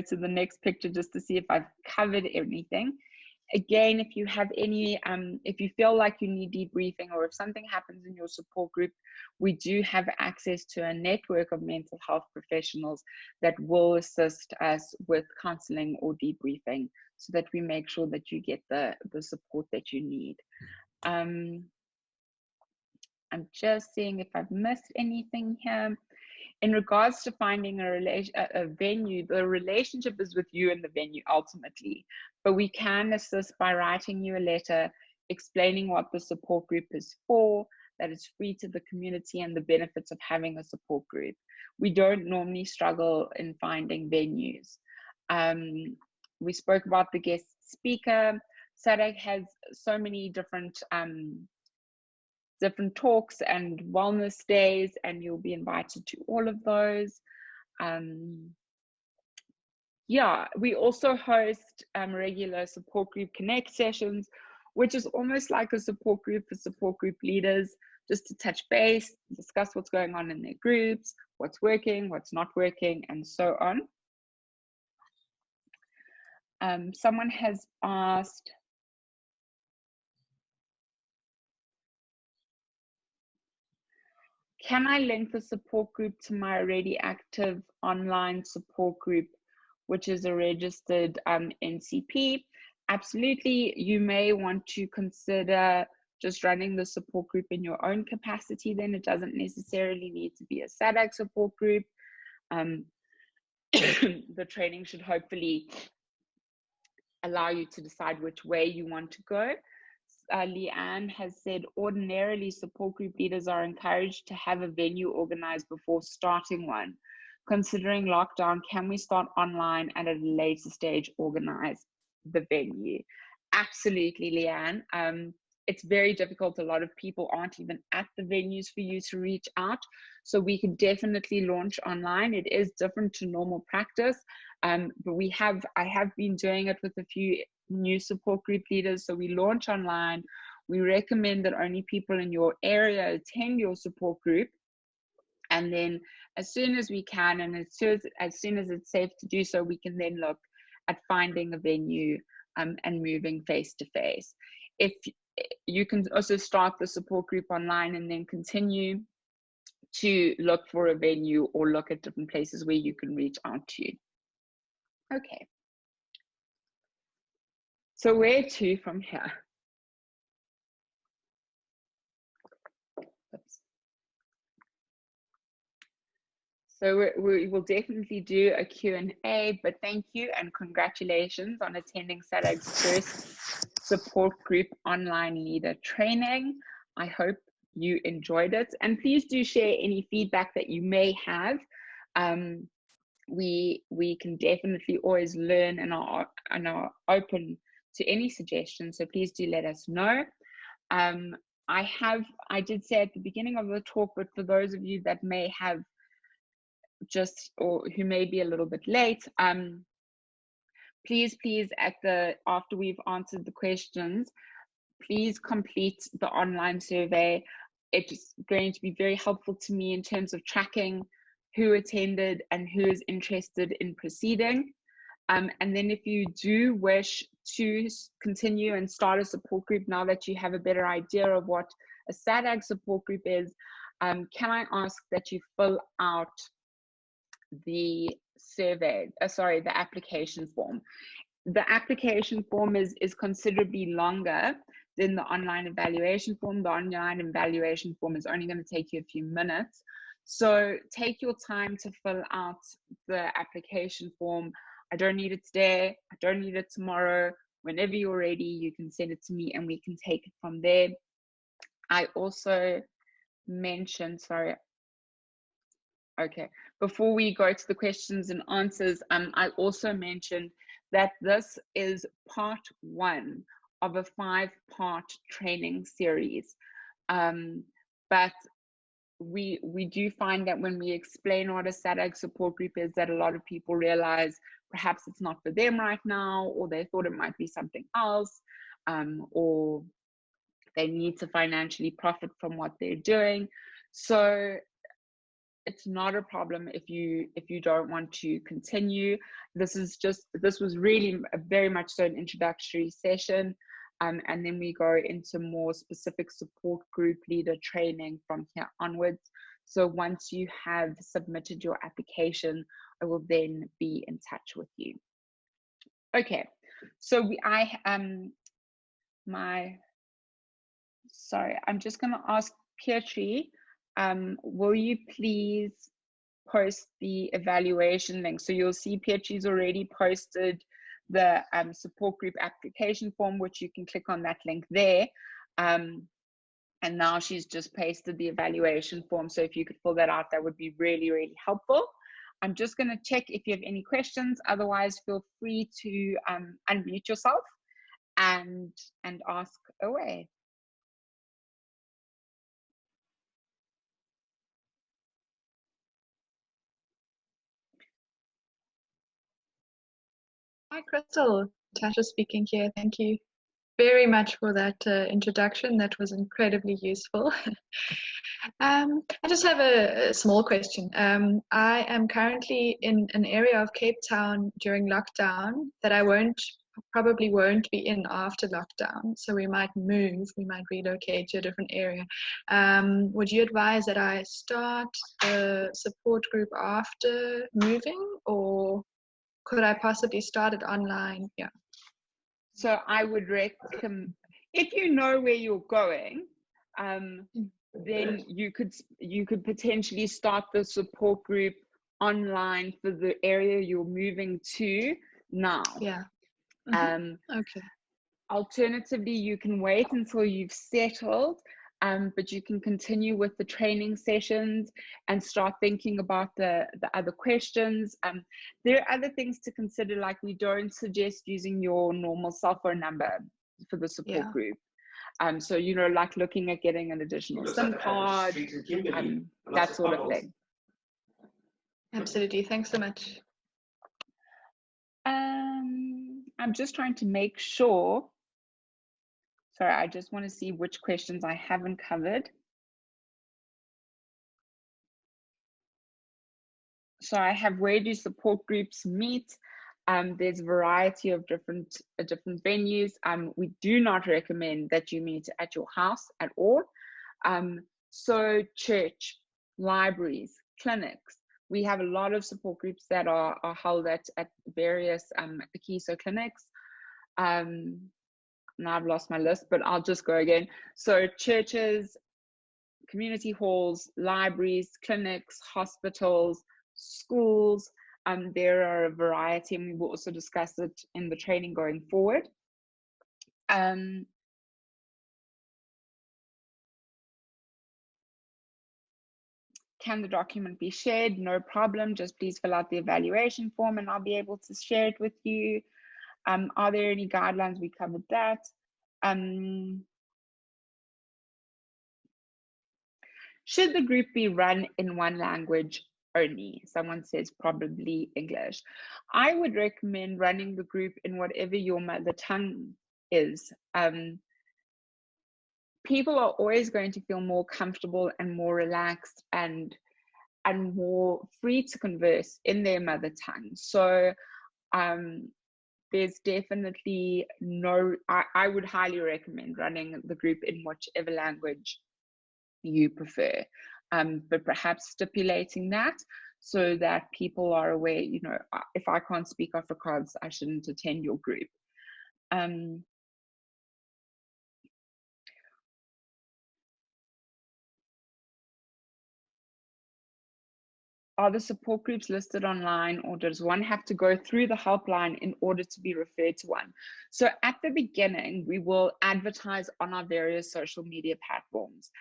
to the next picture just to see if I've covered everything. again, if you have any, if you feel like you need debriefing, or if something happens in your support group, we do have access to a network of mental health professionals that will assist us with counseling or debriefing, so that we make sure that you get the support that you need. I'm just seeing if I've missed anything here. In regards to finding a venue, the relationship is with you and the venue ultimately, but we can assist by writing you a letter explaining what the support group is for, that it's free to the community, and the benefits of having a support group. We don't normally struggle in finding venues. We spoke about the guest speaker. SADAG has so many different talks and wellness days, and you'll be invited to all of those. Yeah, we also host regular support group connect sessions, which is almost like a support group for support group leaders, just to touch base, discuss what's going on in their groups, what's working, what's not working, and so on. Someone has asked, can I link the support group to my already active online support group, which is a registered NCP? Absolutely. You may want to consider just running the support group in your own capacity. Then it doesn't necessarily need to be a SADAG support group. The training should hopefully allow you to decide which way you want to go. Leanne has said, ordinarily support group leaders are encouraged to have a venue organized before starting one. Considering lockdown, can we start online and at a later stage organize the venue? Absolutely, Leanne. It's very difficult. A lot of people aren't even at the venues for you to reach out. So we could definitely launch online. It is different to normal practice. But I have been doing it with a few new support group leaders. So we launch online. We recommend that only people in your area attend your support group. And then as soon as we can, and as soon as it's safe to do so, we can then look at finding a venue and moving face to face. If you can also start the support group online and then continue to look for a venue or look at different places where you can reach out to. Okay. So where to from here? Oops. So we will definitely do a Q&A, but thank you and congratulations on attending SADAG's first support group online leader training. I hope you enjoyed it, and please do share any feedback that you may have. We can definitely always learn and are open to any suggestions, so please do let us know. I did say at the beginning of the talk, but for those of you that may have or who may be a little bit late, please after we've answered the questions, please complete the online survey. It's going to be very helpful to me in terms of tracking who attended and who is interested in proceeding. And then if you do wish to continue and start a support group now that you have a better idea of what a SADAG support group is, can I ask that you fill out the the application form. The application form is considerably longer than the online evaluation form. The online evaluation form is only going to take you a few minutes. So take your time to fill out the application form. I don't need it today. I don't need it tomorrow. Whenever you're ready, you can send it to me and we can take it from there. I also mentioned, before we go to the questions and answers, I also mentioned that this is part 1 of a 5-part training series. But we do find that when we explain what a SADAG support group is, that a lot of people realize perhaps it's not for them right now, or they thought it might be something else, or they need to financially profit from what they're doing. So it's not a problem if you don't want to continue. This was really very much so an introductory session, and then we go into more specific support group leader training from here onwards. So once you have submitted your application, I will then be in touch with you. Okay, so I'm just going to ask Pietri, will you please post the evaluation link? So you'll see Pietri's already posted the support group application form, which you can click on that link there. And now she's just pasted the evaluation form. So if you could fill that out, that would be really, really helpful. I'm just going to check if you have any questions. Otherwise, feel free to unmute yourself and ask away. Hi, Crystal. Tasha speaking here. Thank you very much for that introduction. That was incredibly useful. I just have a small question. I am currently in an area of Cape Town during lockdown that I probably won't be in after lockdown. So we might relocate to a different area. Would you advise that I start the support group after moving, or could I possibly start it online? Yeah. So I would recommend, if you know where you're going, then you could potentially start the support group online for the area you're moving to now. Yeah. Okay. Alternatively, you can wait until you've settled, but you can continue with the training sessions and start thinking about the other questions. There are other things to consider, like we don't suggest using your normal cell phone number for the support group. So, you know, like looking at getting an additional SIM card, that sort of thing. Absolutely. Thanks so much. I'm just trying to make sure. Sorry, I just want to see which questions I haven't covered. So I have, where do support groups meet? There's a variety of different venues. We do not recommend that you meet at your house at all. So church, libraries, clinics. We have a lot of support groups that are held at various Akiso clinics. Now I've lost my list, but I'll just go again. So churches, community halls, libraries, clinics, hospitals, schools. There are a variety, and we will also discuss it in the training going forward. Can the document be shared? No problem. Just please fill out the evaluation form and I'll be able to share it with you. Are there any guidelines? We covered that. Should the group be run in one language only? Someone says probably English. I would recommend running the group in whatever your mother tongue is. People are always going to feel more comfortable and more relaxed and more free to converse in their mother tongue. So there's definitely I would highly recommend running the group in whichever language you prefer, but perhaps stipulating that so that people are aware, you know, if I can't speak Afrikaans, I shouldn't attend your group. Are the support groups listed online, or does one have to go through the helpline in order to be referred to one? So at the beginning, we will advertise on our various social media platforms.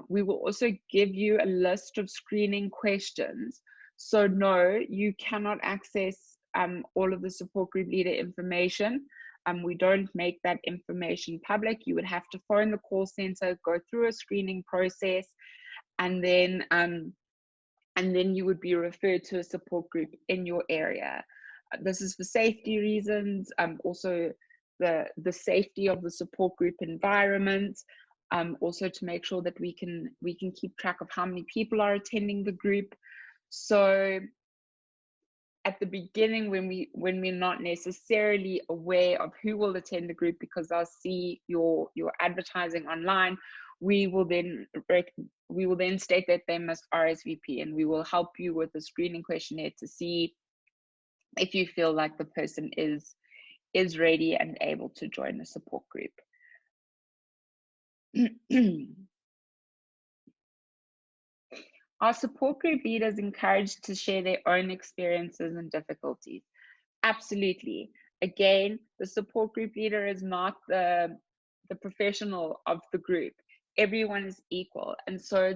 We will also give you a list of screening questions. So no, you cannot access all of the support group leader information. We don't make that information public. You would have to phone the call center, go through a screening process, and then you would be referred to a support group in your area. This is for safety reasons, also the safety of the support group environment. also to make sure that we can keep track of how many people are attending the group. So at the beginning, when we're not necessarily aware of who will attend the group because they'll see your advertising online, we will then state that they must RSVP, and we will help you with a screening questionnaire to see if you feel like the person is ready and able to join a support group. Are support group leaders encouraged to share their own experiences and difficulties? Absolutely. Again, the support group leader is not the professional of the group. Everyone is equal. And so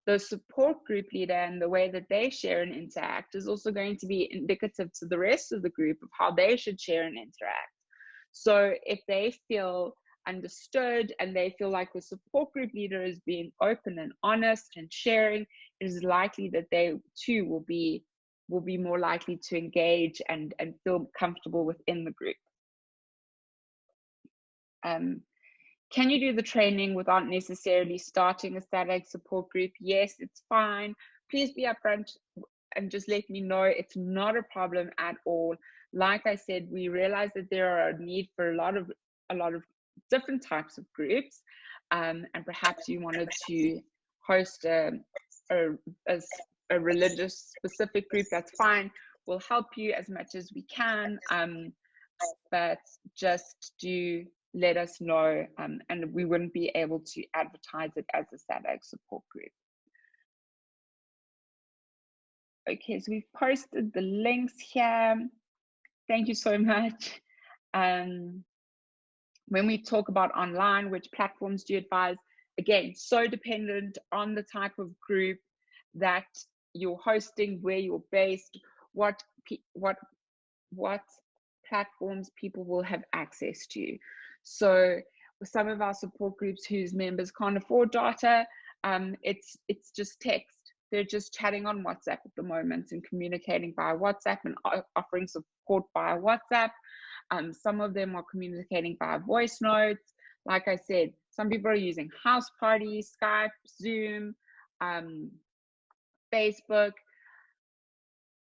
the support group leader and the way that they share and interact is also going to be indicative to the rest of the group of how they should share and interact. So if they feel understood and they feel like the support group leader is being open and honest and sharing, it is likely that they too will be more likely to engage and feel comfortable within the group. Can you do the training without necessarily starting a SADAG support group? Yes, it's fine. Please be upfront and just let me know. It's not a problem at all. Like I said, we realize that there are a need for a lot of different types of groups, and perhaps you wanted to host a religious specific group. That's fine. We'll help you as much as we can, but just do let us know, and we wouldn't be able to advertise it as a SADAG support group. Okay, so we've posted the links here. Thank you so much. When we talk about online, which platforms do you advise? Again, so dependent on the type of group that you're hosting, where you're based, what platforms people will have access to. So with some of our support groups whose members can't afford data, it's just text. They're just chatting on WhatsApp at the moment and communicating via WhatsApp and offering support via WhatsApp. Some of them are communicating via voice notes. Like I said, some people are using house parties, Skype, Zoom, Facebook.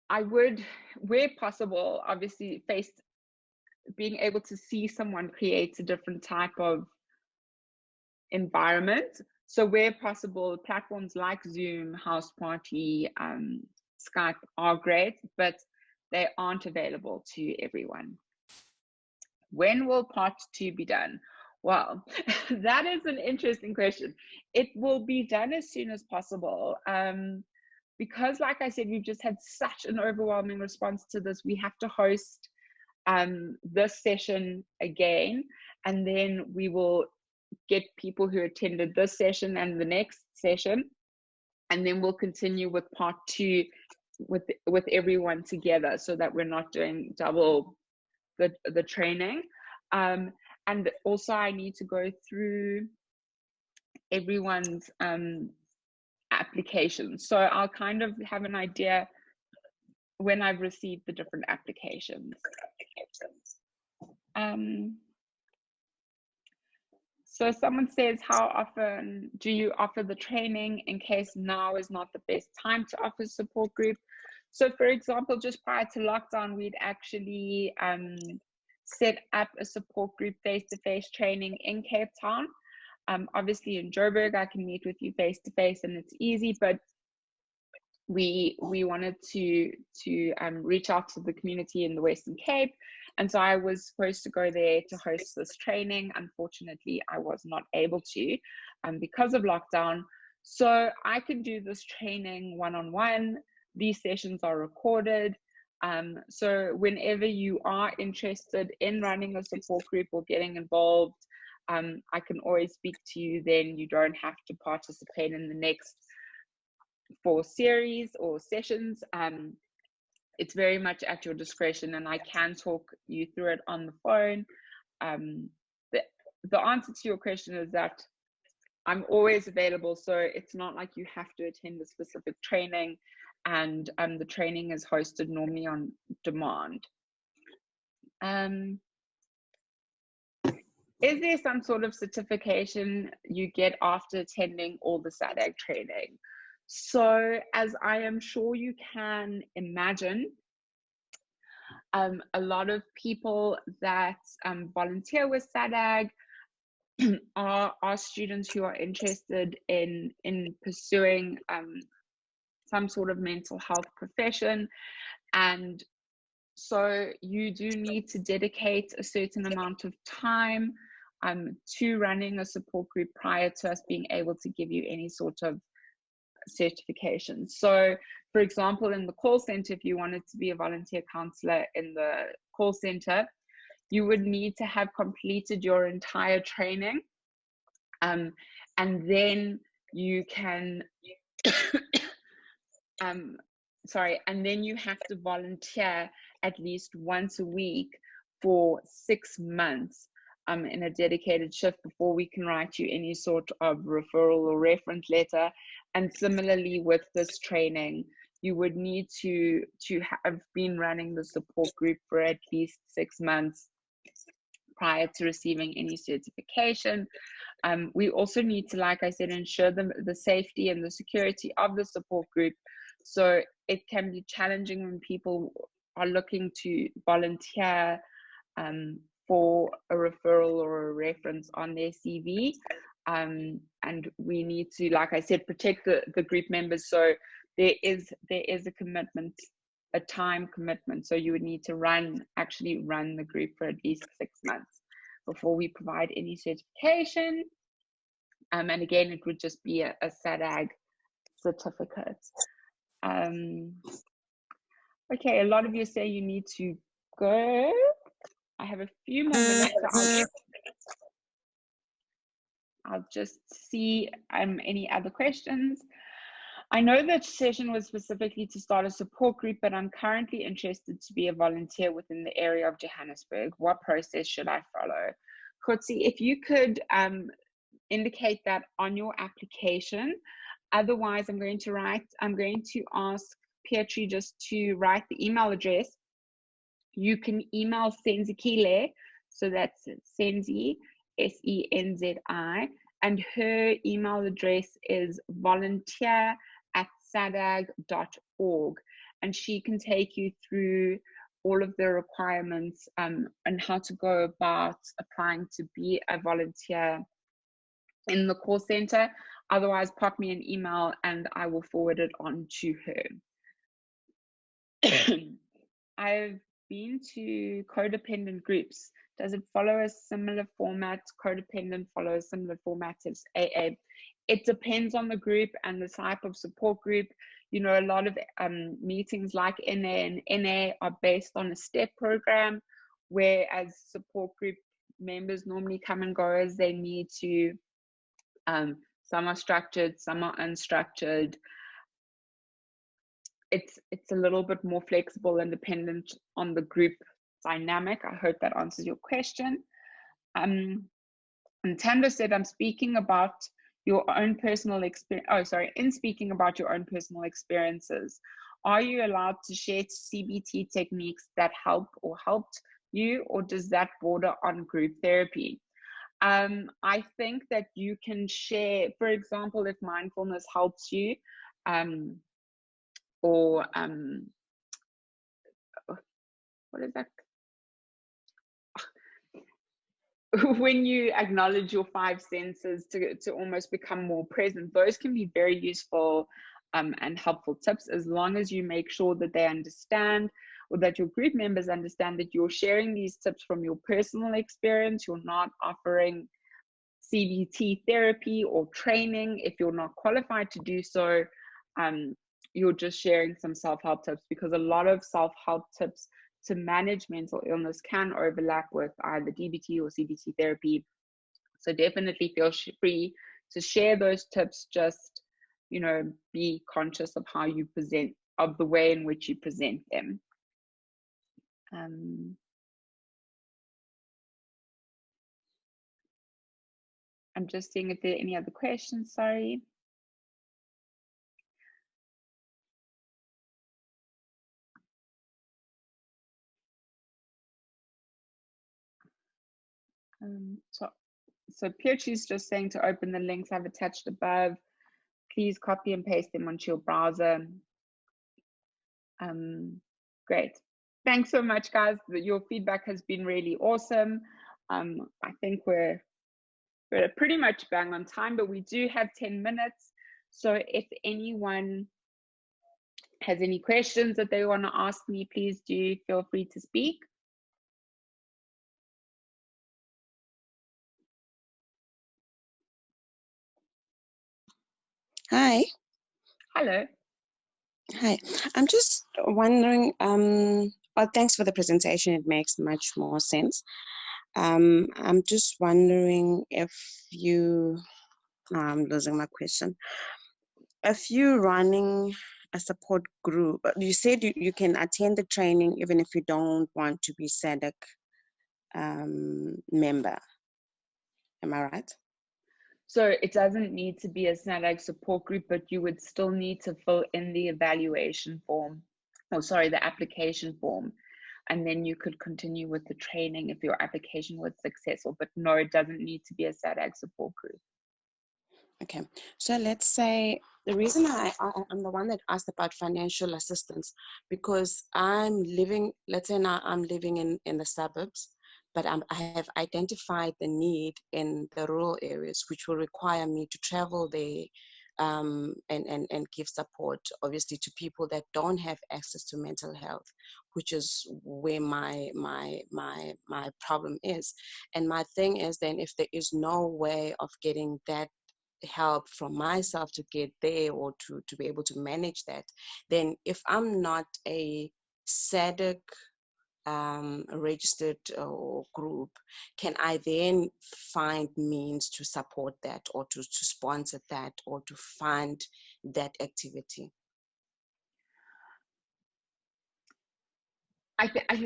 I would, where possible, obviously, being able to see someone creates a different type of environment. So where possible, platforms like Zoom, House Party, Skype are great, but they aren't available to everyone. When will part 2 be done? Well, that is an interesting question. It will be done as soon as possible. Because like I said, we've just had such an overwhelming response to this. We have to host this session again, and then we will get people who attended this session and the next session, and then we'll continue with part 2 with everyone together, so that we're not doing double the training. And also I need to go through everyone's applications, so I'll kind of have an idea when I've received the different applications. So someone says, how often do you offer the training in case now is not the best time to offer support group? So for example, just prior to lockdown, we'd actually set up a support group face-to-face training in Cape Town. Obviously in Joburg, I can meet with you face-to-face and it's easy, but we wanted to reach out to the community in the Western Cape. And so I was supposed to go there to host this training. Unfortunately, I was not able to because of lockdown. So I can do this training one-on-one. These sessions are recorded. So whenever you are interested in running a support group or getting involved, I can always speak to you then. You don't have to participate in the next 4 series or sessions. It's very much at your discretion, and I can talk you through it on the phone. The answer to your question is that I'm always available, so it's not like you have to attend a specific training, and the training is hosted normally on demand. is there some sort of certification you get after attending all the SADAG training? So as I am sure you can imagine, a lot of people that volunteer with SADAG are students who are interested in pursuing some sort of mental health profession, and so you do need to dedicate a certain amount of time to running a support group prior to us being able to give you any sort of certification. So for example, in the call center, if you wanted to be a volunteer counselor in the call center, you would need to have completed your entire training, and then you can and then you have to volunteer at least once a week for 6 months in a dedicated shift before we can write you any sort of referral or reference letter. And similarly with this training, you would need to have been running the support group for at least 6 months prior to receiving any certification. We also need to, like I said, ensure the safety and the security of the support group. So it can be challenging when people are looking to volunteer for a referral or a reference on their CV. And we need to, like I said, protect the group members. So there is a commitment, a time commitment. So you would need to actually run the group for at least 6 months before we provide any certification. And again, it would just be a SADAG certificate. Okay, a lot of you say you need to go. I have a few more minutes, so I'll just see any other questions. I know that session was specifically to start a support group, but I'm currently interested to be a volunteer within the area of Johannesburg. What process should I follow? Kotsi, if you could indicate that on your application. Otherwise, I'm going to ask Pietri just to write the email address. You can email Senzikile, so that's Senzi, S-E-N-Z-I, and her email address is volunteer@sadag.org, and she can take you through all of the requirements and how to go about applying to be a volunteer in the call center. Otherwise, pop me an email and I will forward it on to her. I've been to codependent groups. Does it follow a similar format? Codependent follows similar format as AA. It depends on the group and the type of support group. You know, a lot of meetings like NA and NA are based on a step program, whereas support group members normally come and go as they need to. Some are structured, some are unstructured. It's a little bit more flexible and dependent on the group dynamic. I hope that answers your question. And Tando said, I'm speaking about your own personal experience. Oh, sorry, in speaking about your own personal experiences, are you allowed to share CBT techniques that help or helped you, or does that border on group therapy? I think that you can share, for example, if mindfulness helps you, or what is that? When you acknowledge your 5 senses to almost become more present, those can be very useful and helpful tips, as long as you make sure that they understand, or that your group members understand that you're sharing these tips from your personal experience. You're not offering CBT therapy or training if you're not qualified to do so. You're just sharing some self-help tips, because a lot of self-help tips to manage mental illness can overlap with either DBT or CBT therapy. So definitely feel free to share those tips. Just, you know, be conscious of how you present, of the way in which you present them. I'm just seeing if there are any other questions, sorry. So Pietru's just saying to open the links I've attached above. Please copy and paste them onto your browser. Great. Thanks so much, guys. Your feedback has been really awesome. I think we're pretty much bang on time, but we do have 10 minutes. So if anyone has any questions that they want to ask me, please do feel free to speak. Hi. Hello. Hi. I'm just wondering, well, thanks for the presentation. It makes much more sense. I'm just wondering if I'm losing my question. If you're running a support group, you said you can attend the training even if you don't want to be SADAG member. Am I right? So it doesn't need to be a SADAG support group, but you would still need to fill in the evaluation form, the application form. And then you could continue with the training if your application was successful. But no, it doesn't need to be a SADAG support group. Okay, so let's say the reason I'm the one that asked about financial assistance, because let's say now I'm living in the suburbs, but I have identified the need in the rural areas, which will require me to travel there and give support, obviously, to people that don't have access to mental health, which is where my problem is. And my thing is, then, if there is no way of getting that help from myself to get there or to be able to manage that, then if I'm not a SADC registered group, can I then find means to support that or to sponsor that or to fund that activity?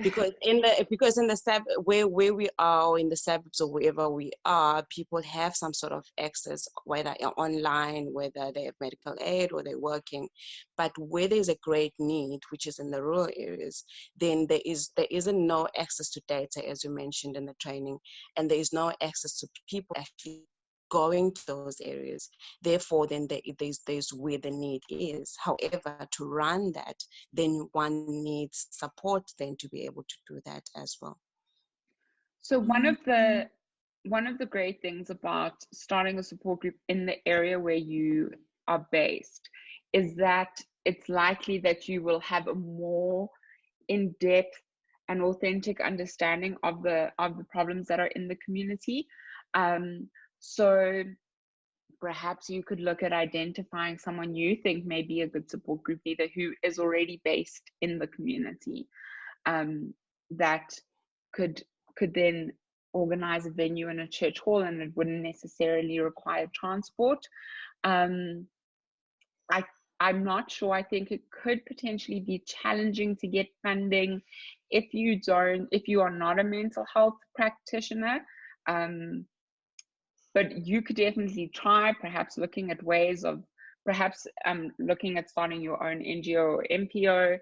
Because in the where we are, or in the suburbs or wherever we are, people have some sort of access, whether online, whether they have medical aid or they're working. But where there's a great need, which is in the rural areas, then there isn't no access to data, as you mentioned in the training, and there is no access to people actually going to those areas. Therefore, then there's where the need is. However, to run that, then one needs support then to be able to do that as well. So one of the great things about starting a support group in the area where you are based is that it's likely that you will have a more in-depth and authentic understanding of the problems that are in the community. So perhaps you could look at identifying someone you think may be a good support group leader who is already based in the community, that could then organize a venue in a church hall, and it wouldn't necessarily require transport. I'm not sure. I think it could potentially be challenging to get funding if you are not a mental health practitioner. But you could definitely try, perhaps looking at ways of looking at starting your own NGO or MPO,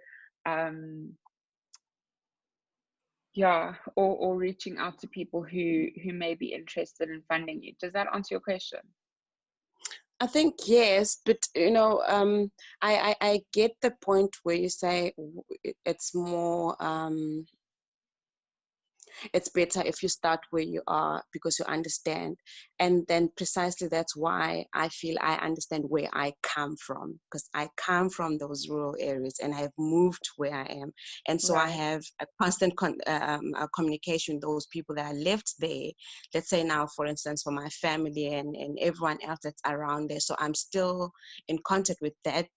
or reaching out to people who may be interested in funding you. Does that answer your question? I think yes, but I get the point where you say it's more it's better if you start where you are because you understand. And then precisely that's why I feel I understand where I come from, because I come from those rural areas and I've moved where I am. And so Right. I have a constant communication with those people that I left there. Let's say now, for instance, for my family and everyone else that's around there. So I'm still in contact with that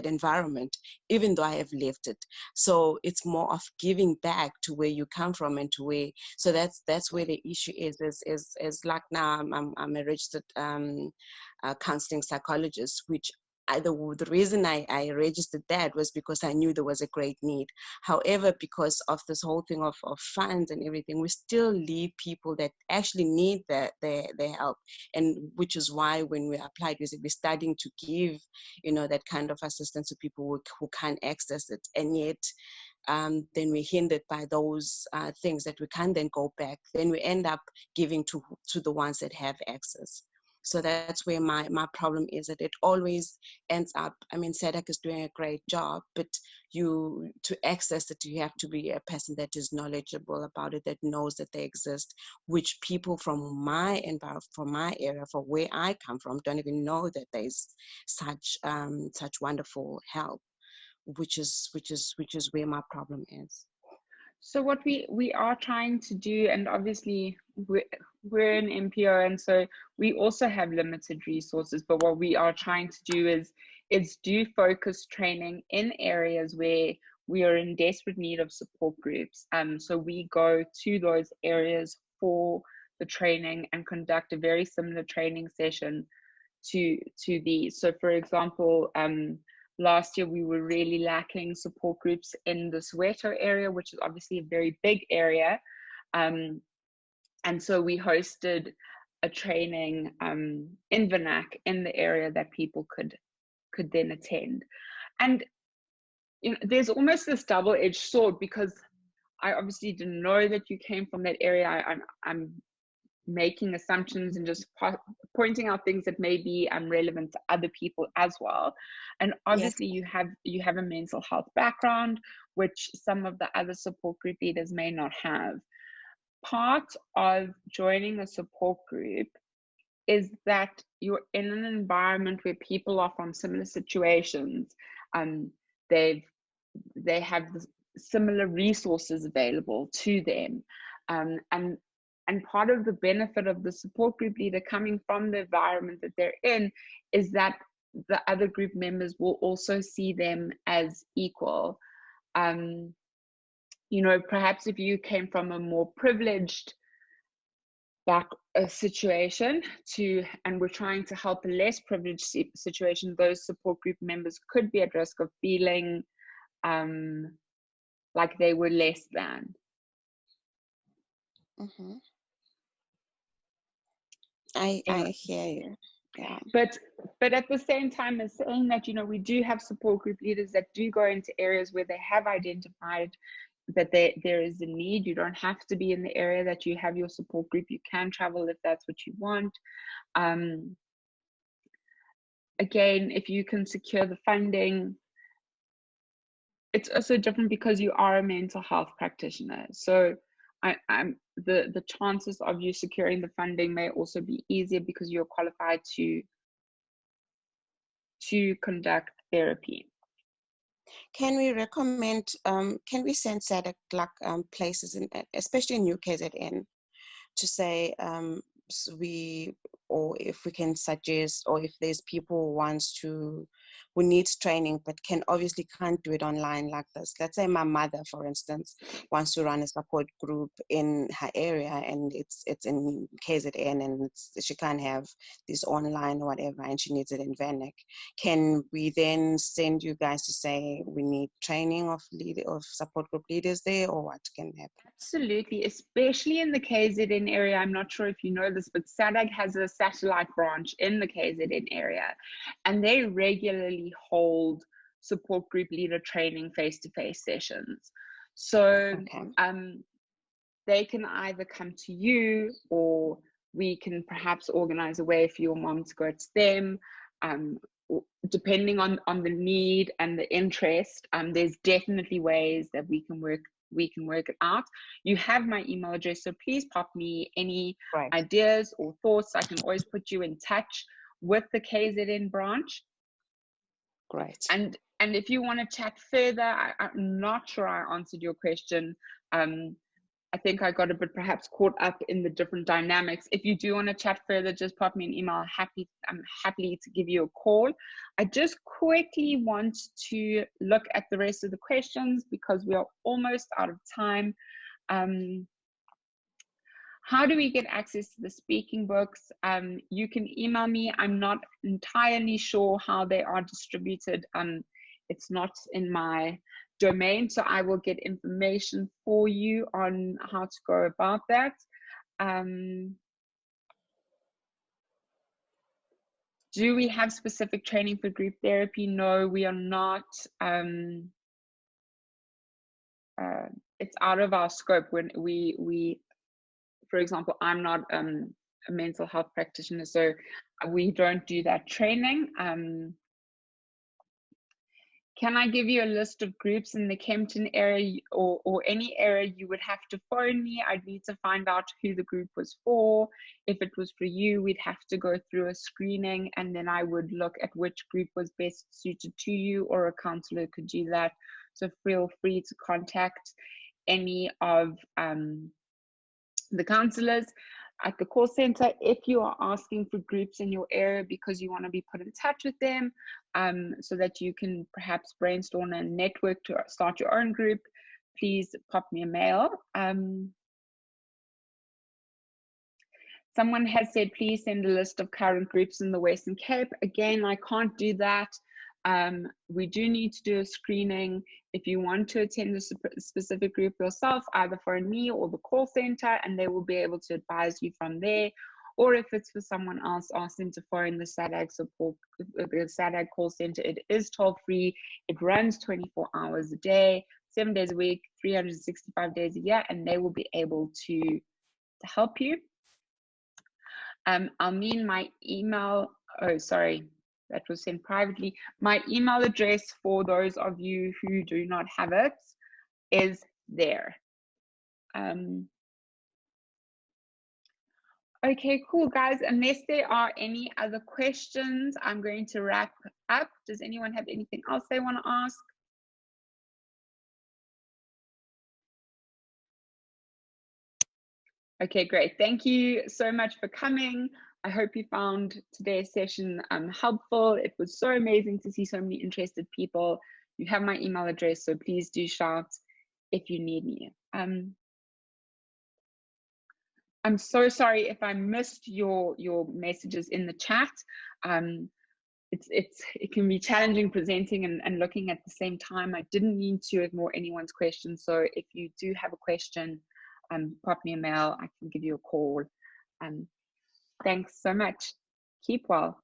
environment, even though I have left it. So it's more of giving back to where you come from and to where. So that's where the issue is like now I'm a registered counseling psychologist, which the reason I registered that was because I knew there was a great need. However, because of this whole thing of funds and everything, we still leave people that actually need their help. And which is why when we applied, we're starting to give, that kind of assistance to people who can't access it. And yet, then we're hindered by those things that we can't then go back. Then we end up giving to the ones that have access. So that's where my problem is, that it always ends up, I mean, SADAG is doing a great job, but to access it, you have to be a person that is knowledgeable about it, that knows that they exist, which people from my environment, from my area, from where I come from, don't even know that there's such wonderful help, which is where my problem is. So what we are trying to do, and obviously we're an NPO, and so we also have limited resources, but what we are trying to do is do focused training in areas where we are in desperate need of support groups. So we go to those areas for the training and conduct a very similar training session to these. So for example, last year we were really lacking support groups in the Soweto area, which is obviously a very big area. And so we hosted a training in Vernac in the area that people could then attend. And you know, there's almost this double-edged sword, because I obviously didn't know that you came from that area. I'm making assumptions and just pointing out things that may be relevant to other people as well. And obviously Yes. you have a mental health background, which some of the other support group leaders may not have. Part of joining a support group is that you're in an environment where people are from similar situations. They have similar resources available to them, and part of the benefit of the support group leader coming from the environment that they're in is that the other group members will also see them as equal. You know, perhaps if you came from a more privileged situation and we're trying to help a less privileged situation, those support group members could be at risk of feeling like they were less than. Mm-hmm. I hear you. Yeah. But at the same time as saying that, you know, we do have support group leaders that do go into areas where they have identified that there is a need. You don't have to be in the area that you have your support group. You can travel if that's what you want. Again, if you can secure the funding, it's also different because you are a mental health practitioner. So the chances of you securing the funding may also be easier because you're qualified to conduct therapy. Can we recommend, can we send SADAG like places, especially in UKZN, to say so or if we can suggest, or if there's people who needs training but obviously can't do it online like this. Let's say my mother, for instance, wants to run a support group in her area and it's in KZN and she can't have this online or whatever and she needs it in Vernac. Can we then send you guys to say we need training of support group leaders there, or what can happen? Absolutely, especially in the KZN area. I'm not sure if you know this, but SADAG has a satellite branch in the KZN area, and they regularly hold support group leader training face-to-face sessions. So they can either come to you, or we can perhaps organize a way for your mom to go to them. Depending on the need and the interest, there's definitely ways that we can work it out. You have my email address, so please pop me any ideas or thoughts. I can always put you in touch with the KZN branch. Great. And if you want to chat further, I'm not sure I answered your question. I think I got a bit perhaps caught up in the different dynamics. If you do want to chat further, just pop me an email. I'm happy to give you a call. I just quickly want to look at the rest of the questions because we are almost out of time. How do we get access to the speaking books? You can email me. I'm not entirely sure how they are distributed. It's not in my domain, so I will get information for you on how to go about that. Do we have specific training for group therapy? No, we are not. it's out of our scope. When we for example, I'm not a mental health practitioner, so we don't do that training. Can I give you a list of groups in the Kempton area or any area? You would have to phone me. I'd need to find out who the group was for. If it was for you, we'd have to go through a screening, and then I would look at which group was best suited to you, or a counselor could do that. So feel free to contact any of the counselors at the call center if you are asking for groups in your area because you want to be put in touch with them, so that you can perhaps brainstorm and network to start your own group. Please pop me a mail. Someone has said, please send a list of current groups in the Western Cape. Again, I can't do that. We do need to do a screening. If you want to attend a specific group yourself, either phone me or the call center, and they will be able to advise you from there. Or if it's for someone else, ask them to phone the SADAG support, the SADAG call center. It is toll-free. It runs 24 hours a day, 7 days a week, 365 days a year, and they will be able to help you. I'll mean my email. Oh, sorry. That was sent privately. My email address, for those of you who do not have it, is there. Okay, cool, guys. Unless there are any other questions, I'm going to wrap up. Does anyone have anything else they want to ask? Okay, great. Thank you so much for coming. I hope you found today's session helpful. It was so amazing to see so many interested people. You have my email address, so please do shout if you need me. I'm so sorry if I missed your messages in the chat. It can be challenging presenting and looking at the same time. I didn't mean to ignore anyone's questions, so if you do have a question, pop me a mail. I can give you a call. Thanks so much. Keep well.